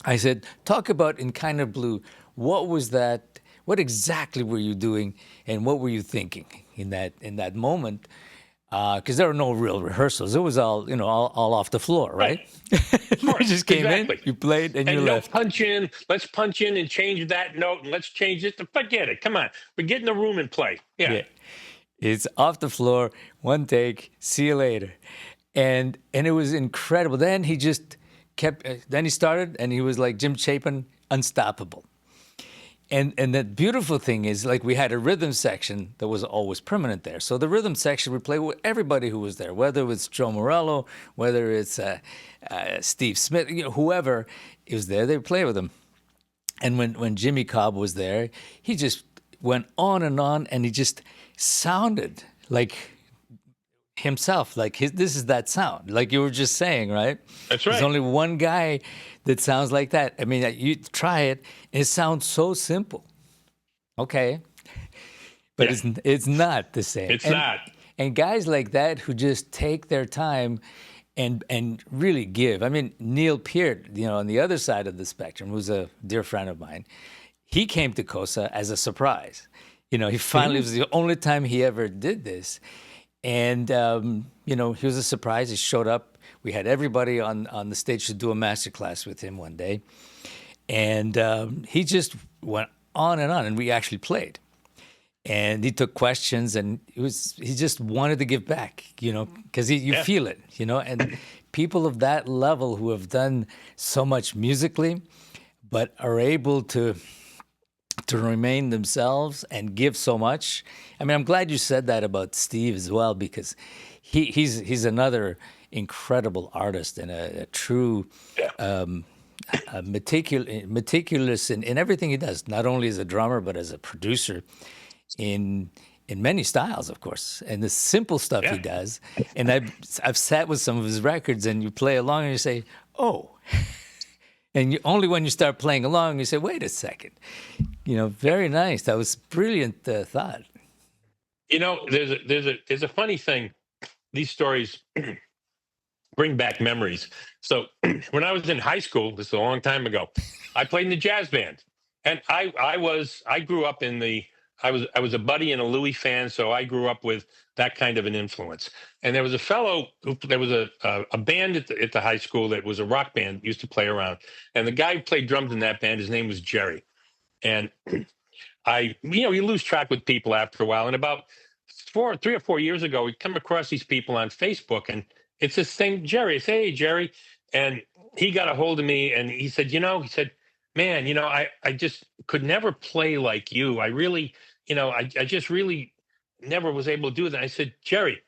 I said, talk about In Kind of Blue. What was that? What exactly were you doing, and what were you thinking in that moment? Because there were no real rehearsals. It was all, all off the floor, right? Of You course. just came Exactly. in, you played, and you And no left. punch in. Let's punch in and change that note, and let's change it. Forget it. Come on. We get in the room and play. Yeah. Yeah. It's off the floor, one take, see you later. And it was incredible. Then he just kept, then he started, and he was like Jim Chapin, unstoppable. And the beautiful thing is, like, we had a rhythm section that was always permanent there. So the rhythm section would play with everybody who was there, whether it's Joe Morello, whether it's Steve Smith, whoever is there, they would play with him. And when Jimmy Cobb was there, he just went on, and he just sounded like himself, like this is that sound, like you were just saying, right? That's There's right. only one guy that sounds like that. I mean, you try it, it sounds so simple. Okay, but Yeah. it's not the same. It's not. And guys like that who just take their time and really give. I mean, Neil Peart, on the other side of the spectrum, who's a dear friend of mine, he came to Cosa as a surprise. He finally, it was the only time he ever did this. And, he was a surprise. He showed up. We had everybody on the stage to do a master class with him one day. And he just went on, and we actually played. And he took questions, and he just wanted to give back, because you feel it, and people of that level who have done so much musically, but are able to remain themselves and give so much. I mean, I'm glad you said that about Steve as well, because he's another incredible artist and a true meticulous in everything he does, not only as a drummer, but as a producer in many styles, of course, and the simple stuff he does. And I've sat with some of his records, and you play along, and you say, "Oh," and only when you start playing along, you say, "Wait a second." Very nice. That was brilliant thought. There's a funny thing. These stories bring back memories. So when I was in high school, this is a long time ago, I played in the jazz band, and I grew up in the. I was a Buddy and a Louie fan, so I grew up with that kind of an influence. And there was a fellow there was a band at the high school that was a rock band, used to play around, and the guy who played drums in that band, his name was Jerry. And you lose track with people after a while. And about 3 or 4 years ago, we come across these people on Facebook, and it's this same Jerry. I say, "Hey, Jerry," and he got a hold of me, and he said, "Man, I just could never play like you. I really, I just really never was able to do that." I said, "Jerry,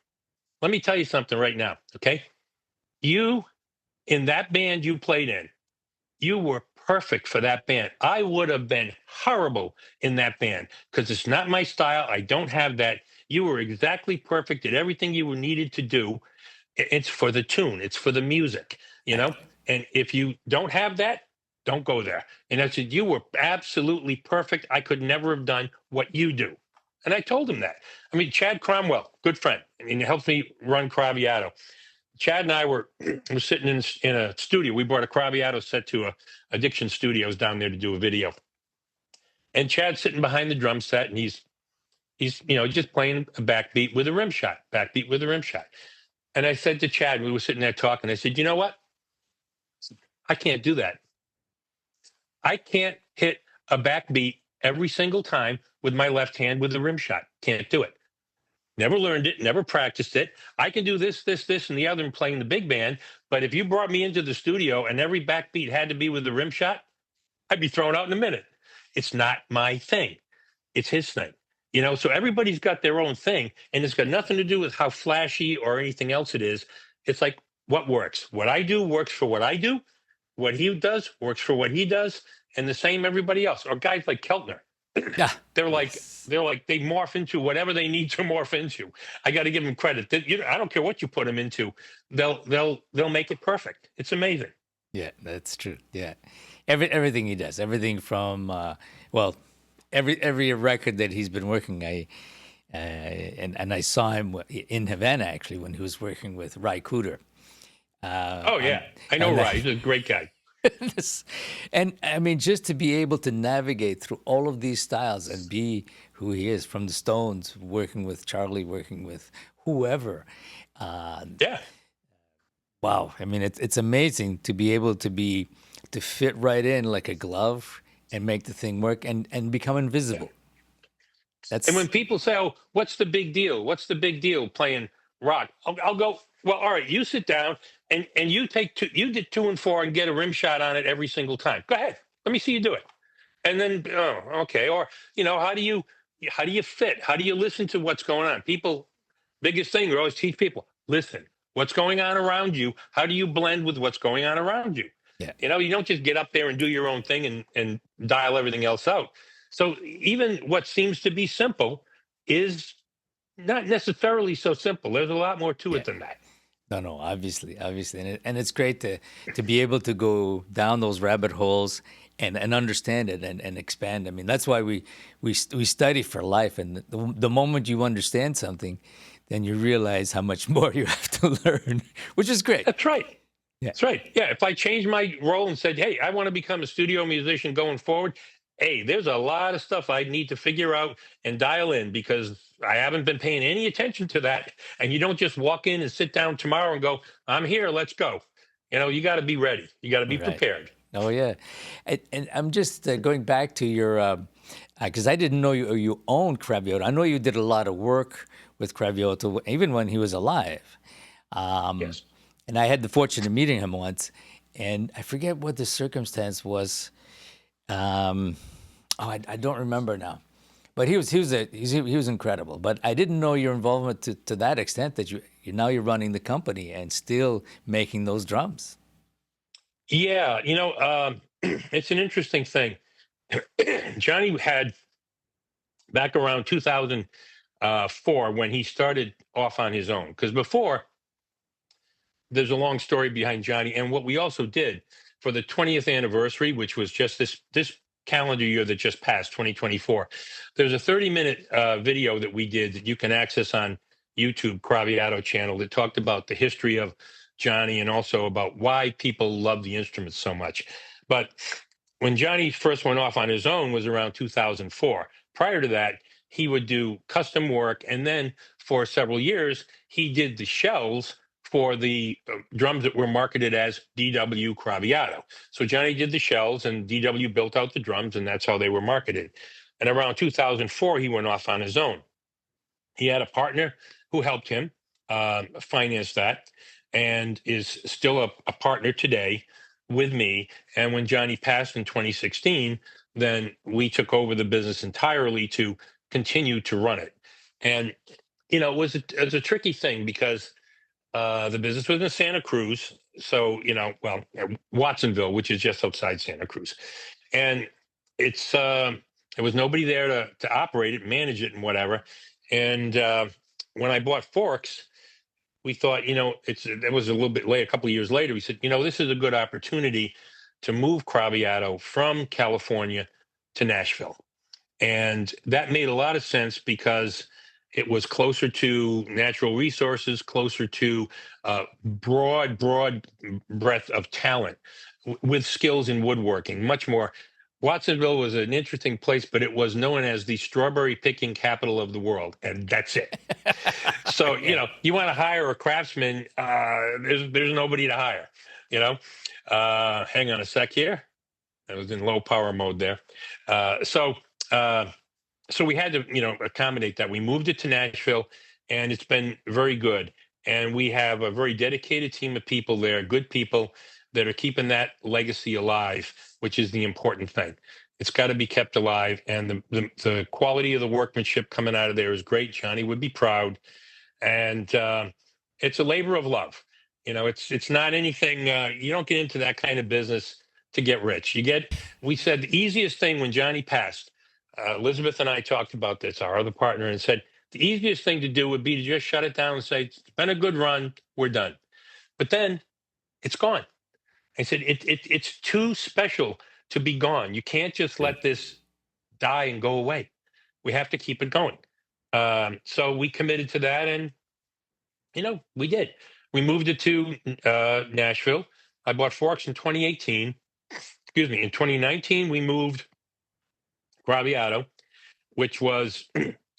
let me tell you something right now, okay? You, in that band you played in, you were perfect for that band. I would have been horrible in that band because it's not my style. I don't have that. You were exactly perfect at everything you were needed to do. It's for the tune, it's for the music, And if you don't have that, don't go there." And I said, "You were absolutely perfect. I could never have done what you do." And I told him that. I mean, Chad Cromwell, good friend. I mean, he helped me run Craviotto. Chad and I were sitting in a studio. We brought a Craviotto set to Addiction Studios down there to do a video. And Chad's sitting behind the drum set, and he's just playing a backbeat with a rim shot, backbeat with a rim shot. And I said to Chad, we were sitting there talking, I said, "You know what? I can't do that. I can't hit a backbeat every single time with my left hand with a rim shot. Can't do it. Never learned it, never practiced it. I can do this, and the other and playing the big band. But if you brought me into the studio and every backbeat had to be with the rim shot, I'd be thrown out in a minute. It's not my thing. It's his thing." So everybody's got their own thing, and it's got nothing to do with how flashy or anything else it is. It's like what works. What I do works for what I do. What he does works for what he does, and the same everybody else. Or guys like Keltner. Yeah, They're like they morph into whatever they need to morph into. I got to give them credit. I don't care what you put them into. They'll make it perfect. It's amazing. yeah, that's true. Yeah, everything he does, everything from every record that he's been working. And I saw him in Havana actually when he was working with Ry Cooder. Oh yeah, I know Ry. He's a great guy. And I mean, just to be able to navigate through all of these styles and be who he is, from the Stones, working with Charlie, working with whoever. Yeah. Wow. I mean, it's amazing to be able to fit right in like a glove and make the thing work and become invisible. And when people say, "Oh, what's the big deal? What's the big deal playing rock?" I'll go, "Well, all right, you sit down and you did 2 and 4 and get a rim shot on it every single time. Go ahead. Let me see you do it." And then, "Oh, okay." Or, how do you fit? How do you listen to what's going on? People, biggest thing we always teach people, listen. What's going on around you? How do you blend with what's going on around you? Yeah. You don't just get up there and do your own thing and dial everything else out. So even what seems to be simple is not necessarily so simple. There's a lot more to it than that. No, obviously, and it's great to be able to go down those rabbit holes and understand it and expand. I mean, that's why we study for life. And the moment you understand something, then you realize how much more you have to learn, which is great. That's right. Yeah. That's right. Yeah. If I changed my role and said, hey, I want to become a studio musician going forward, hey, there's a lot of stuff I need to figure out and dial in because I haven't been paying any attention to that. And you don't just walk in and sit down tomorrow and go, I'm here, let's go. You got to be ready. You got to be Right. prepared. Oh yeah, and I'm just going back to your because I didn't know you owned Craviotto. I know you did a lot of work with Craviotto even when he was alive. Yes. And I had the fortune of meeting him once, and I forget what the circumstance was. I don't remember now, but he was incredible. But I didn't know your involvement to that extent that you're running the company and still making those drums. Yeah. It's an interesting thing. Johnny had back around 2004 when he started off on his own. Because before, there's a long story behind Johnny. And what we also did for the 20th anniversary, which was just this calendar year that just passed, 2024, there's a 30-minute video that we did that you can access on YouTube, Craviotto channel, that talked about the history of Johnny and also about why people love the instrument so much. But when Johnny first went off on his own was around 2004. Prior to that, he would do custom work. And then for several years, he did the shells for the drums that were marketed as DW Craviotto. So Johnny did the shells and DW built out the drums, and that's how they were marketed. And around 2004, he went off on his own. He had a partner who helped him finance that and is still a partner today with me. And when Johnny passed in 2016, then we took over the business entirely to continue to run it. And, it was a tricky thing because the business was in Santa Cruz. So, Watsonville, which is just outside Santa Cruz. And it's, there was nobody there to operate it, manage it, and whatever. And when I bought Forks, we thought, it was a little bit late, a couple of years later, we said, this is a good opportunity to move Craviotto from California to Nashville. And that made a lot of sense because it was closer to natural resources, closer to broad breadth of talent with skills in woodworking, much more. Watsonville was an interesting place, but it was known as the strawberry picking capital of the world, and that's it. So, you want to hire a craftsman, there's nobody to hire, Hang on a sec here. I was in low power mode there. So we had to, accommodate that. We moved it to Nashville, and it's been very good. And we have a very dedicated team of people there, good people that are keeping that legacy alive, which is the important thing. It's got to be kept alive, and the quality of the workmanship coming out of there is great. Johnny would be proud, and it's a labor of love. It's not anything. You don't get into that kind of business to get rich. We said the easiest thing when Johnny passed. Elizabeth and I talked about this, our other partner, and said the easiest thing to do would be to just shut it down and say, it's been a good run, we're done. But then it's gone. I said, it's too special to be gone. You can't just let this die and go away. We have to keep it going. So we committed to that, and, we did. We moved it to Nashville. I bought Forks in 2018. Excuse me. In 2019, we moved Craviotto, which was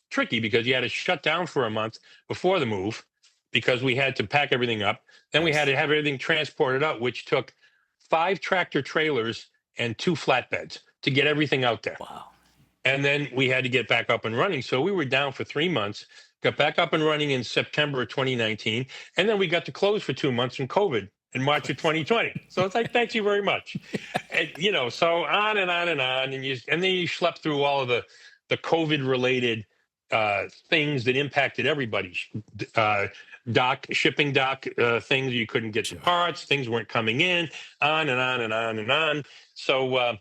tricky because you had to shut down for a month before the move because we had to pack everything up. Then we had to have everything transported out, which took 5 tractor trailers and 2 flatbeds to get everything out there. Wow. And then we had to get back up and running. So we were down for 3 months, got back up and running in September of 2019. And then we got to close for 2 months in COVID in March of 2020. So it's like, thank you very much. And, so on and on and on. And then you schlepp through all of the COVID related things that impacted everybody. Shipping dock things, you couldn't get the parts, things weren't coming in, on and on and on and on. So,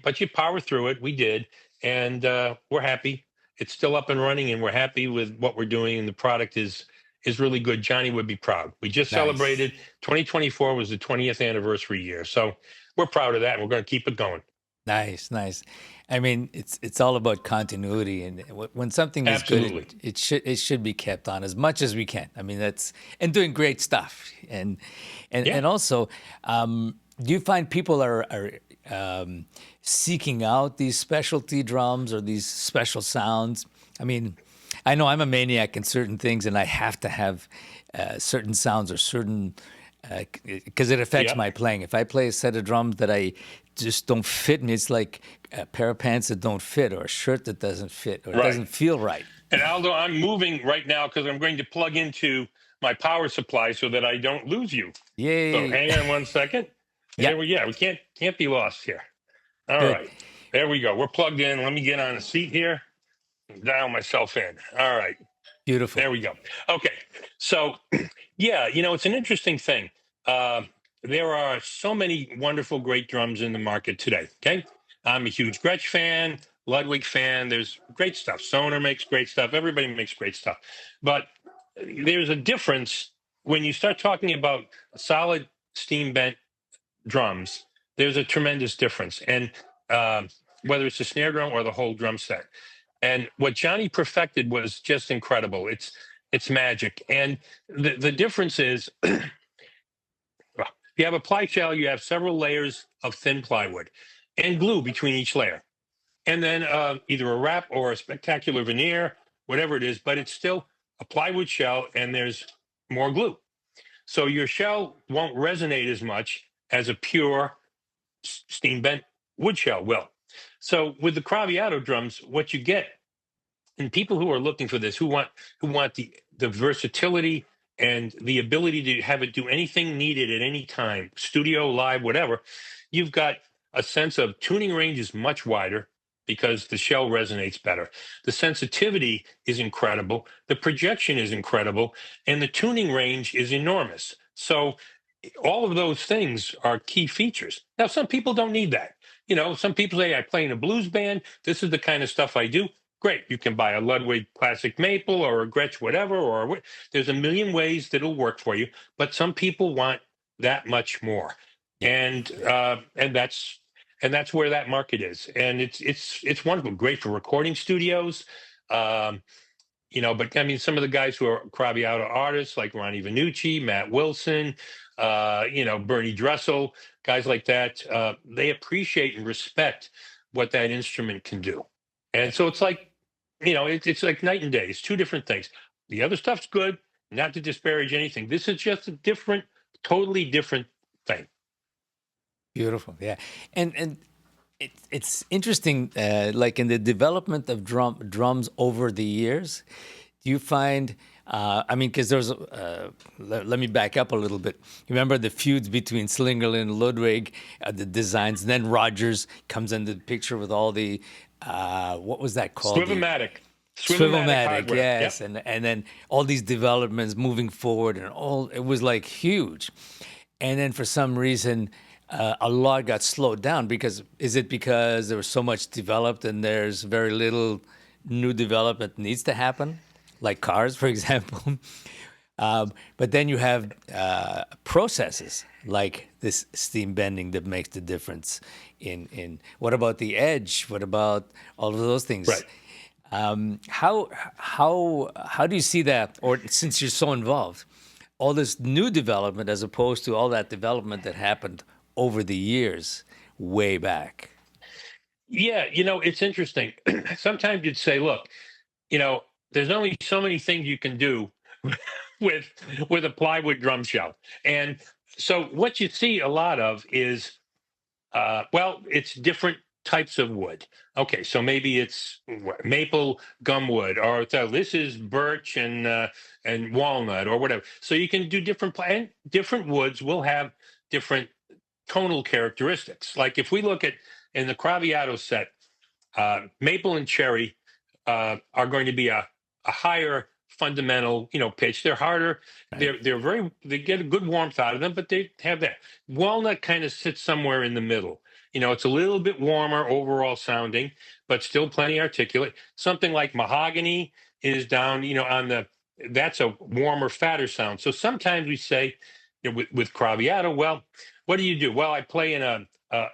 but you power through it. We did. And we're happy. It's still up and running, and we're happy with what we're doing. And the product is really good. Johnny would be proud. We just celebrated 2024 was the 20th anniversary year. So we're proud of that, and we're going to keep it going. Nice, nice. I mean, it's all about continuity, and when something is good, Absolutely. it should be kept on as much as we can. I mean, that's and doing great stuff, and Yeah. and also, do you find people are seeking out these specialty drums or these special sounds? I mean, I know I'm a maniac in certain things, and I have to have certain sounds or certain because it affects Yeah. my playing. If I play a set of drums that I just don't fit me, it's like a pair of pants that don't fit, or a shirt that doesn't fit, or it Right. doesn't feel right. And Aldo, I'm moving right now because I'm going to plug into my power supply so that I don't lose you. So Yay! hang on one second. Yeah, Yeah, we can't be lost here. All good, right. There we go. We're plugged in. Let me get on the seat here. Dial myself in. All right. beautiful. There we go. Okay. So, yeah, it's an interesting thing. Uh, there are so many wonderful, great drums in the market today. Okay. I'm a huge Gretsch fan, Ludwig fan. There's great stuff. Sonar makes great stuff. Everybody makes great stuff. But there's a difference when you start talking about solid steam bent drums. There's a tremendous difference. And whether it's the snare drum or the whole drum set. And what Johnny perfected was just incredible. It's magic. And the difference is, well, if you have a ply shell, you have several layers of thin plywood and glue between each layer, and then either a wrap or a spectacular veneer, whatever it is. But it's still a plywood shell, and there's more glue, so your shell won't resonate as much as a pure steam bent wood shell will. So with the Craviotto drums, what you get, and people who are looking for this, who want the versatility and the ability to have it do anything needed at any time, studio, live, whatever, you've got a sense of tuning range is much wider because the shell resonates better. The sensitivity is incredible, the projection is incredible, and the tuning range is enormous. So all of those things are key features. Now, some people don't need that. Some people say, I play in a blues band. This is the kind of stuff I do. Great. You can buy a Ludwig Classic Maple or a Gretsch, whatever, there's a million ways that it'll work for you. But some people want that much more. Yeah, And that's where that market is. And it's wonderful. Great for recording studios. Um, but I mean, some of the guys who are Craviotto artists like Ronnie Vanucci, Matt Wilson, Bernie Dressel, guys like that, they appreciate and respect what that instrument can do. And so it's like, it's like night and day. It's two different things. The other stuff's good, not to disparage anything. This is just a different, totally different thing. beautiful. Yeah, and it's interesting. Like in the development of drums over the years, do you find? I mean, because there's. Let me back up a little bit. You remember the feuds between Slingerland and Ludwig, the designs. And then Rogers comes into the picture with all the. What was that called? The Swivomatic. Swivomatic Swivelmatic, hardware. Yep. yes, and then all these developments moving forward, and all it was like huge. And then for some reason, a lot got slowed down because is it because there was so much developed and there's very little new development needs to happen, like cars, for example. But then you have processes like this steam bending that makes the difference. In what about the edge? What about all of those things? Right. How do you see that? Or since you're so involved, all this new development as opposed to all that development that happened over the years, way back. Yeah, it's interesting. Sometimes you'd say, look, you know, there's only so many things you can do with with a plywood drum shell. And so what you see a lot of is well, it's different types of wood. Okay, so maybe it's maple gum wood, or so this is birch and walnut or whatever. So you can do and different woods will have different tonal characteristics. Like if we look at in the Craviotto set, maple and cherry are going to be a higher fundamental, pitch. They're harder. Right. They get a good warmth out of them, but they have that. Walnut kind of sits somewhere in the middle. It's a little bit warmer overall sounding, but still plenty articulate. Something like mahogany is down, that's a warmer, fatter sound. So sometimes we say, with Craviotto, well, what do you do? Well, I play in a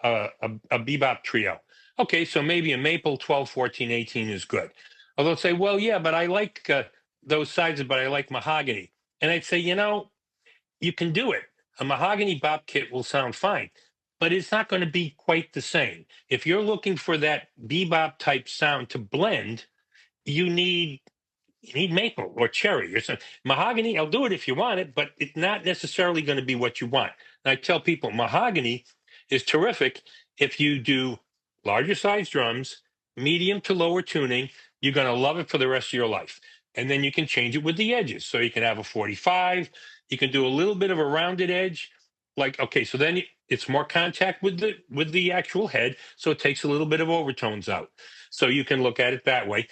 a bebop trio. Okay, so maybe a maple 12, 14, 18 is good. Or they'll say, well, yeah, but I like those sizes, but I like mahogany. And I'd say, you can do it. A mahogany bop kit will sound fine, but it's not going to be quite the same. If you're looking for that bebop type sound to blend, you need maple or cherry or something. Mahogany, I'll do it if you want it, but it's not necessarily going to be what you want. And I tell people mahogany is terrific if you do larger size drums, medium to lower tuning. You're going to love it for the rest of your life. And then you can change it with the edges. So you can have a 45. You can do a little bit of a rounded edge. Like, okay, so then it's more contact with the actual head. So it takes a little bit of overtones out. So you can look at it that way.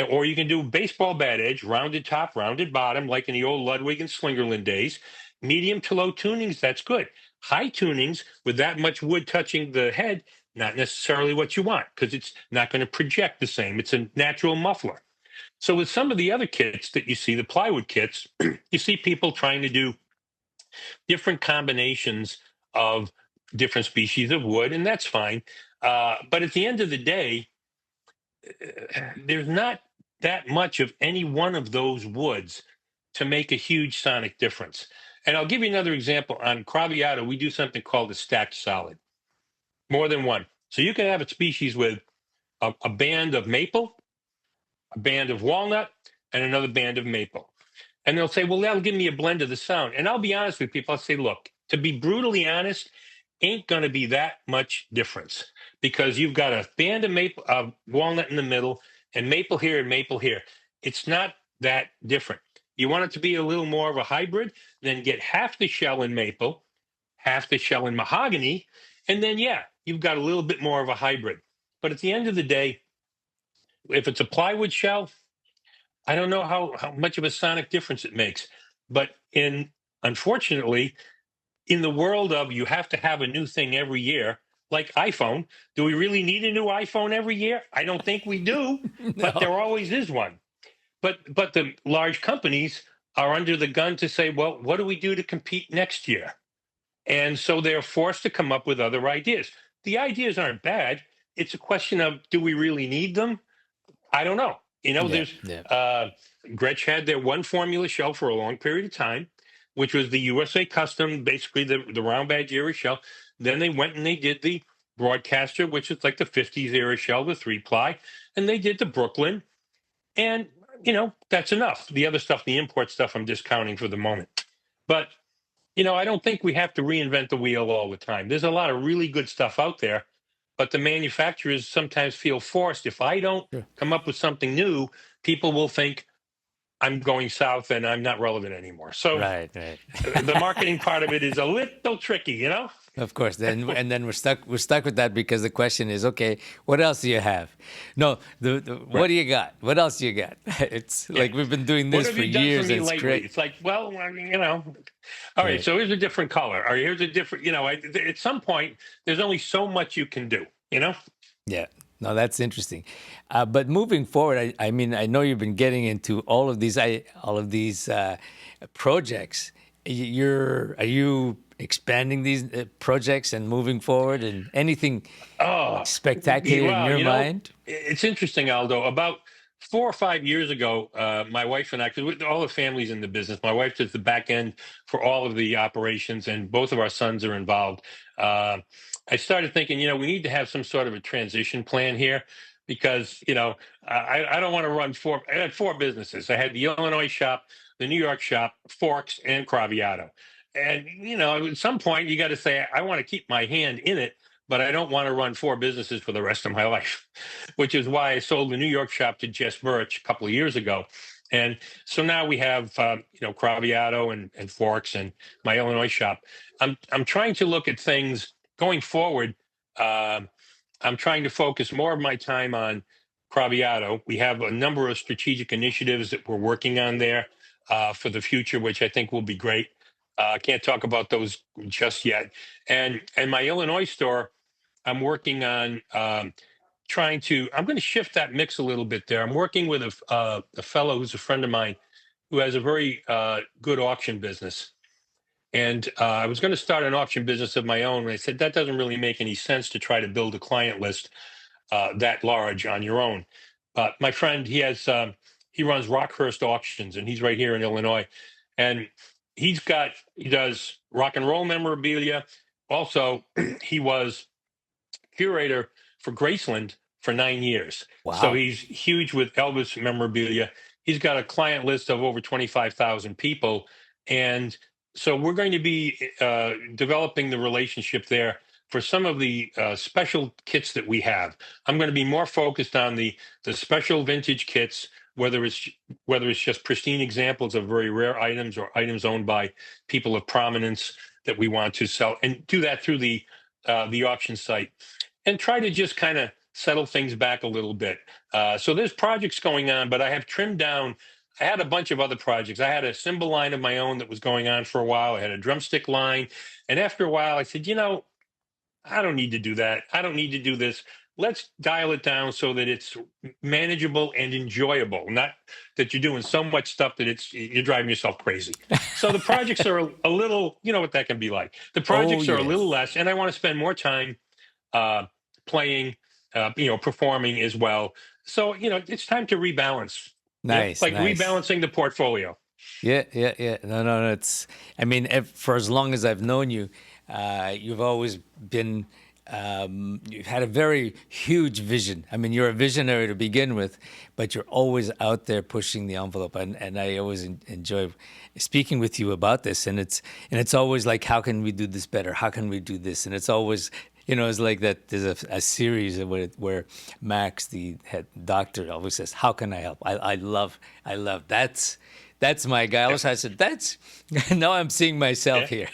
Or you can do baseball bat edge, rounded top, rounded bottom, like in the old Ludwig and Slingerland days. Medium to low tunings, that's good. High tunings with that much wood touching the head, not necessarily what you want because it's not going to project the same. It's a natural muffler. So with some of the other kits that you see, the plywood kits, you see people trying to do different combinations of different species of wood, and that's fine. But at the end of the day, there's not that much of any one of those woods to make a huge sonic difference. And I'll give you another example. On Craviotto, we do something called a stacked solid, more than one. So you can have a species with a band of maple, a band of walnut, and another band of maple. And they'll say, well, that'll give me a blend of the sound. And I'll be honest with people. I'll say, look, to be brutally honest, ain't going to be that much difference because you've got a band of maple, walnut in the middle, and maple here and maple here. It's not that different. You want it to be a little more of a hybrid, then get half the shell in maple, half the shell in mahogany, and then, yeah, you've got a little bit more of a hybrid. But at the end of the day, if it's a plywood shell, I don't know how much of a sonic difference it makes. But unfortunately, in the world of you have to have a new thing every year, like iPhone, do we really need a new iPhone every year? I don't think we do, but there always is one. But the large companies are under the gun to say, well, what do we do to compete next year? And so they're forced to come up with other ideas. The ideas aren't bad. It's a question of, do we really need them? I don't know. There's Gretsch had their one formula shell for a long period of time, which was the USA Custom, basically the round badge era shell. Then they went and they did the Broadcaster, which is like the 50s era shell, the 3-ply, and they did the Brooklyn. And, that's enough. The other stuff, the import stuff, I'm discounting for the moment. But, I don't think we have to reinvent the wheel all the time. There's a lot of really good stuff out there. But the manufacturers sometimes feel forced. If I don't come up with something new, people will think I'm going south and I'm not relevant anymore. So right. The marketing part of it is a little tricky, Of course. Then we're stuck with that because the question is, okay, what else do you have? No, what do you got? What else do you got? It's like we've been doing this for years. And it's great. It's like, well, all right, so here's a different color. Or here's a different, at some point, there's only so much you can do, Yeah. No, that's interesting. But moving forward, I mean, I know you've been getting into all of these projects. Are you expanding these projects and moving forward, and anything spectacular in your mind? It's interesting, Aldo. About 4 or 5 years ago, my wife and I, because all the families in the business, my wife does the back end for all of the operations, and both of our sons are involved. I started thinking, we need to have some sort of a transition plan here because, I don't want to run I had 4 businesses. I had the Illinois shop, the New York shop, Forks, and Craviotto. And, at some point you got to say, I want to keep my hand in it, but I don't want to run 4 businesses for the rest of my life, which is why I sold the New York shop to Jess Birch a couple of years ago. And so now we have, Craviotto and Forks and my Illinois shop. I'm trying to look at things going forward. I'm trying to focus more of my time on Craviotto. We have a number of strategic initiatives that we're working on there for the future, which I think will be great. I can't talk about those just yet. And my Illinois store, I'm working on I'm going to shift that mix a little bit there. I'm working with a fellow who's a friend of mine who has a very good auction business. And I was going to start an auction business of my own. And I said, that doesn't really make any sense to try to build a client list that large on your own. My friend, he runs Rockhurst Auctions, and he's right here in Illinois. And he does rock and roll memorabilia. Also, he was curator for Graceland for 9 years. So Wow. he's huge with Elvis memorabilia. He's got a client list of over 25,000 people. And so we're going to be developing the relationship there for some of the special kits that we have. I'm going to be more focused on the special vintage kits, whether it's just pristine examples of very rare items or items owned by people of prominence that we want to sell, and do that through the auction site, and try to just kind of settle things back a little bit. So there's projects going on, but I have trimmed down. I had a bunch of other projects. I had a cymbal line of my own that was going on for a while. I had a drumstick line. And after a while, I said, I don't need to do that. I don't need to do this. Let's dial it down so that it's manageable and enjoyable, not that you're doing so much stuff that you're driving yourself crazy. So the projects are a little, you know what that can be like. The Oh, projects are a little yes. less, and I want to spend more time uh, playing, performing as well. So, it's time to rebalance, Nice, like nice. rebalancing the portfolio. Yeah, yeah, yeah. No, no, no. I mean, for as long as I've known you, you've always been, you've had a very huge vision. I mean, you're a visionary to begin with, but you're always out there pushing the envelope. And I always enjoy speaking with you about this. And it's always like, how can we do this better? How can we do this? And it's always, it's like that. There's a series where Max, the head doctor, always says, "How can I help?" I love that's my guy. Also, I said, now I'm seeing myself here.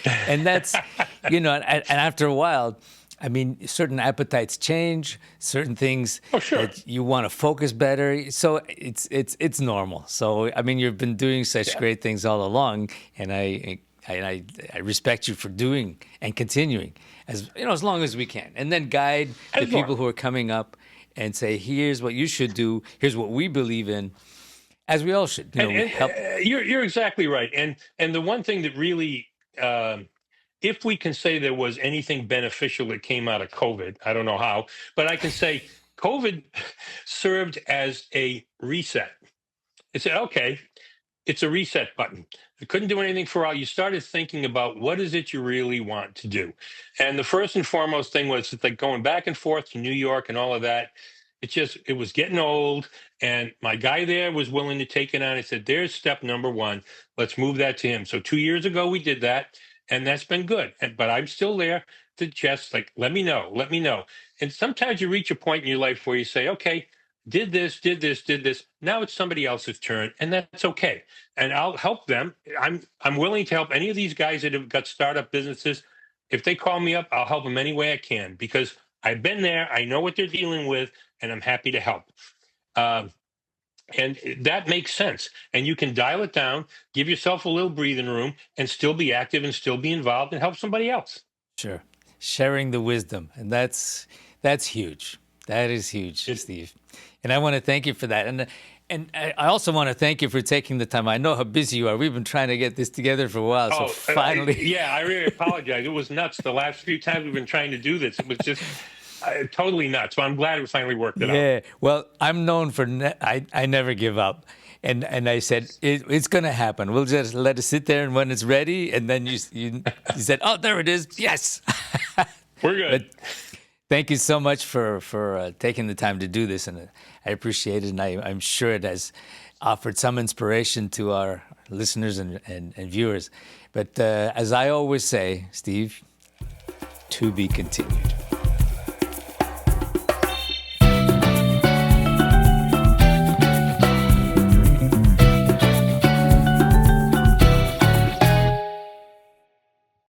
And and after a while, I mean, certain appetites change, certain things Oh, sure. that you want to focus better. So it's normal. So, I mean, you've been doing such Yeah. great things all along, and I respect you for doing and continuing as long as we can. And then guide the As people more. who are coming up and say, here's what you should do, here's what we believe in. As we all should, And, we and help. you're exactly right. And the one thing that really, if we can say there was anything beneficial that came out of COVID, I don't know how, but I can say COVID served as a reset. It said, okay, it's a reset button. It couldn't do anything for all. You started thinking about what is it you really want to do. And the first and foremost thing was like going back and forth to New York and all of that. It was getting old. And my guy there was willing to take it on. He said, there's step number one. Let's move that to him. So 2 years ago, we did that. And that's been good. But I'm still there to just like, let me know, let me know. And sometimes you reach a point in your life where you say, okay, did this, did this, did this. Now it's somebody else's turn, and that's okay. And I'll help them. I'm willing to help any of these guys that have got startup businesses. If they call me up, I'll help them any way I can because I've been there. I know what they're dealing with, and I'm happy to help. Um, and that makes sense. And you can dial it down, give yourself a little breathing room, and still be active and still be involved and help somebody else. Sure. Sharing the wisdom. And that's huge. That is huge, It, Steve. And I want to thank you for that. And I also want to thank you for taking the time. I know how busy you are. We've been trying to get this together for a while. So Oh, finally. yeah, I really apologize. It was nuts. The last few times we've been trying to do this, it was just totally nuts. So I'm glad we finally worked it out. Yeah. Well, I'm known for I never give up. And I said, it's going to happen. We'll just let it sit there. And when it's ready, and then you said, oh, there it is. Yes. We're good. But thank you so much for taking the time to do this, and I appreciate it. And I'm sure it has offered some inspiration to our listeners and viewers. But as I always say, Steve, to be continued.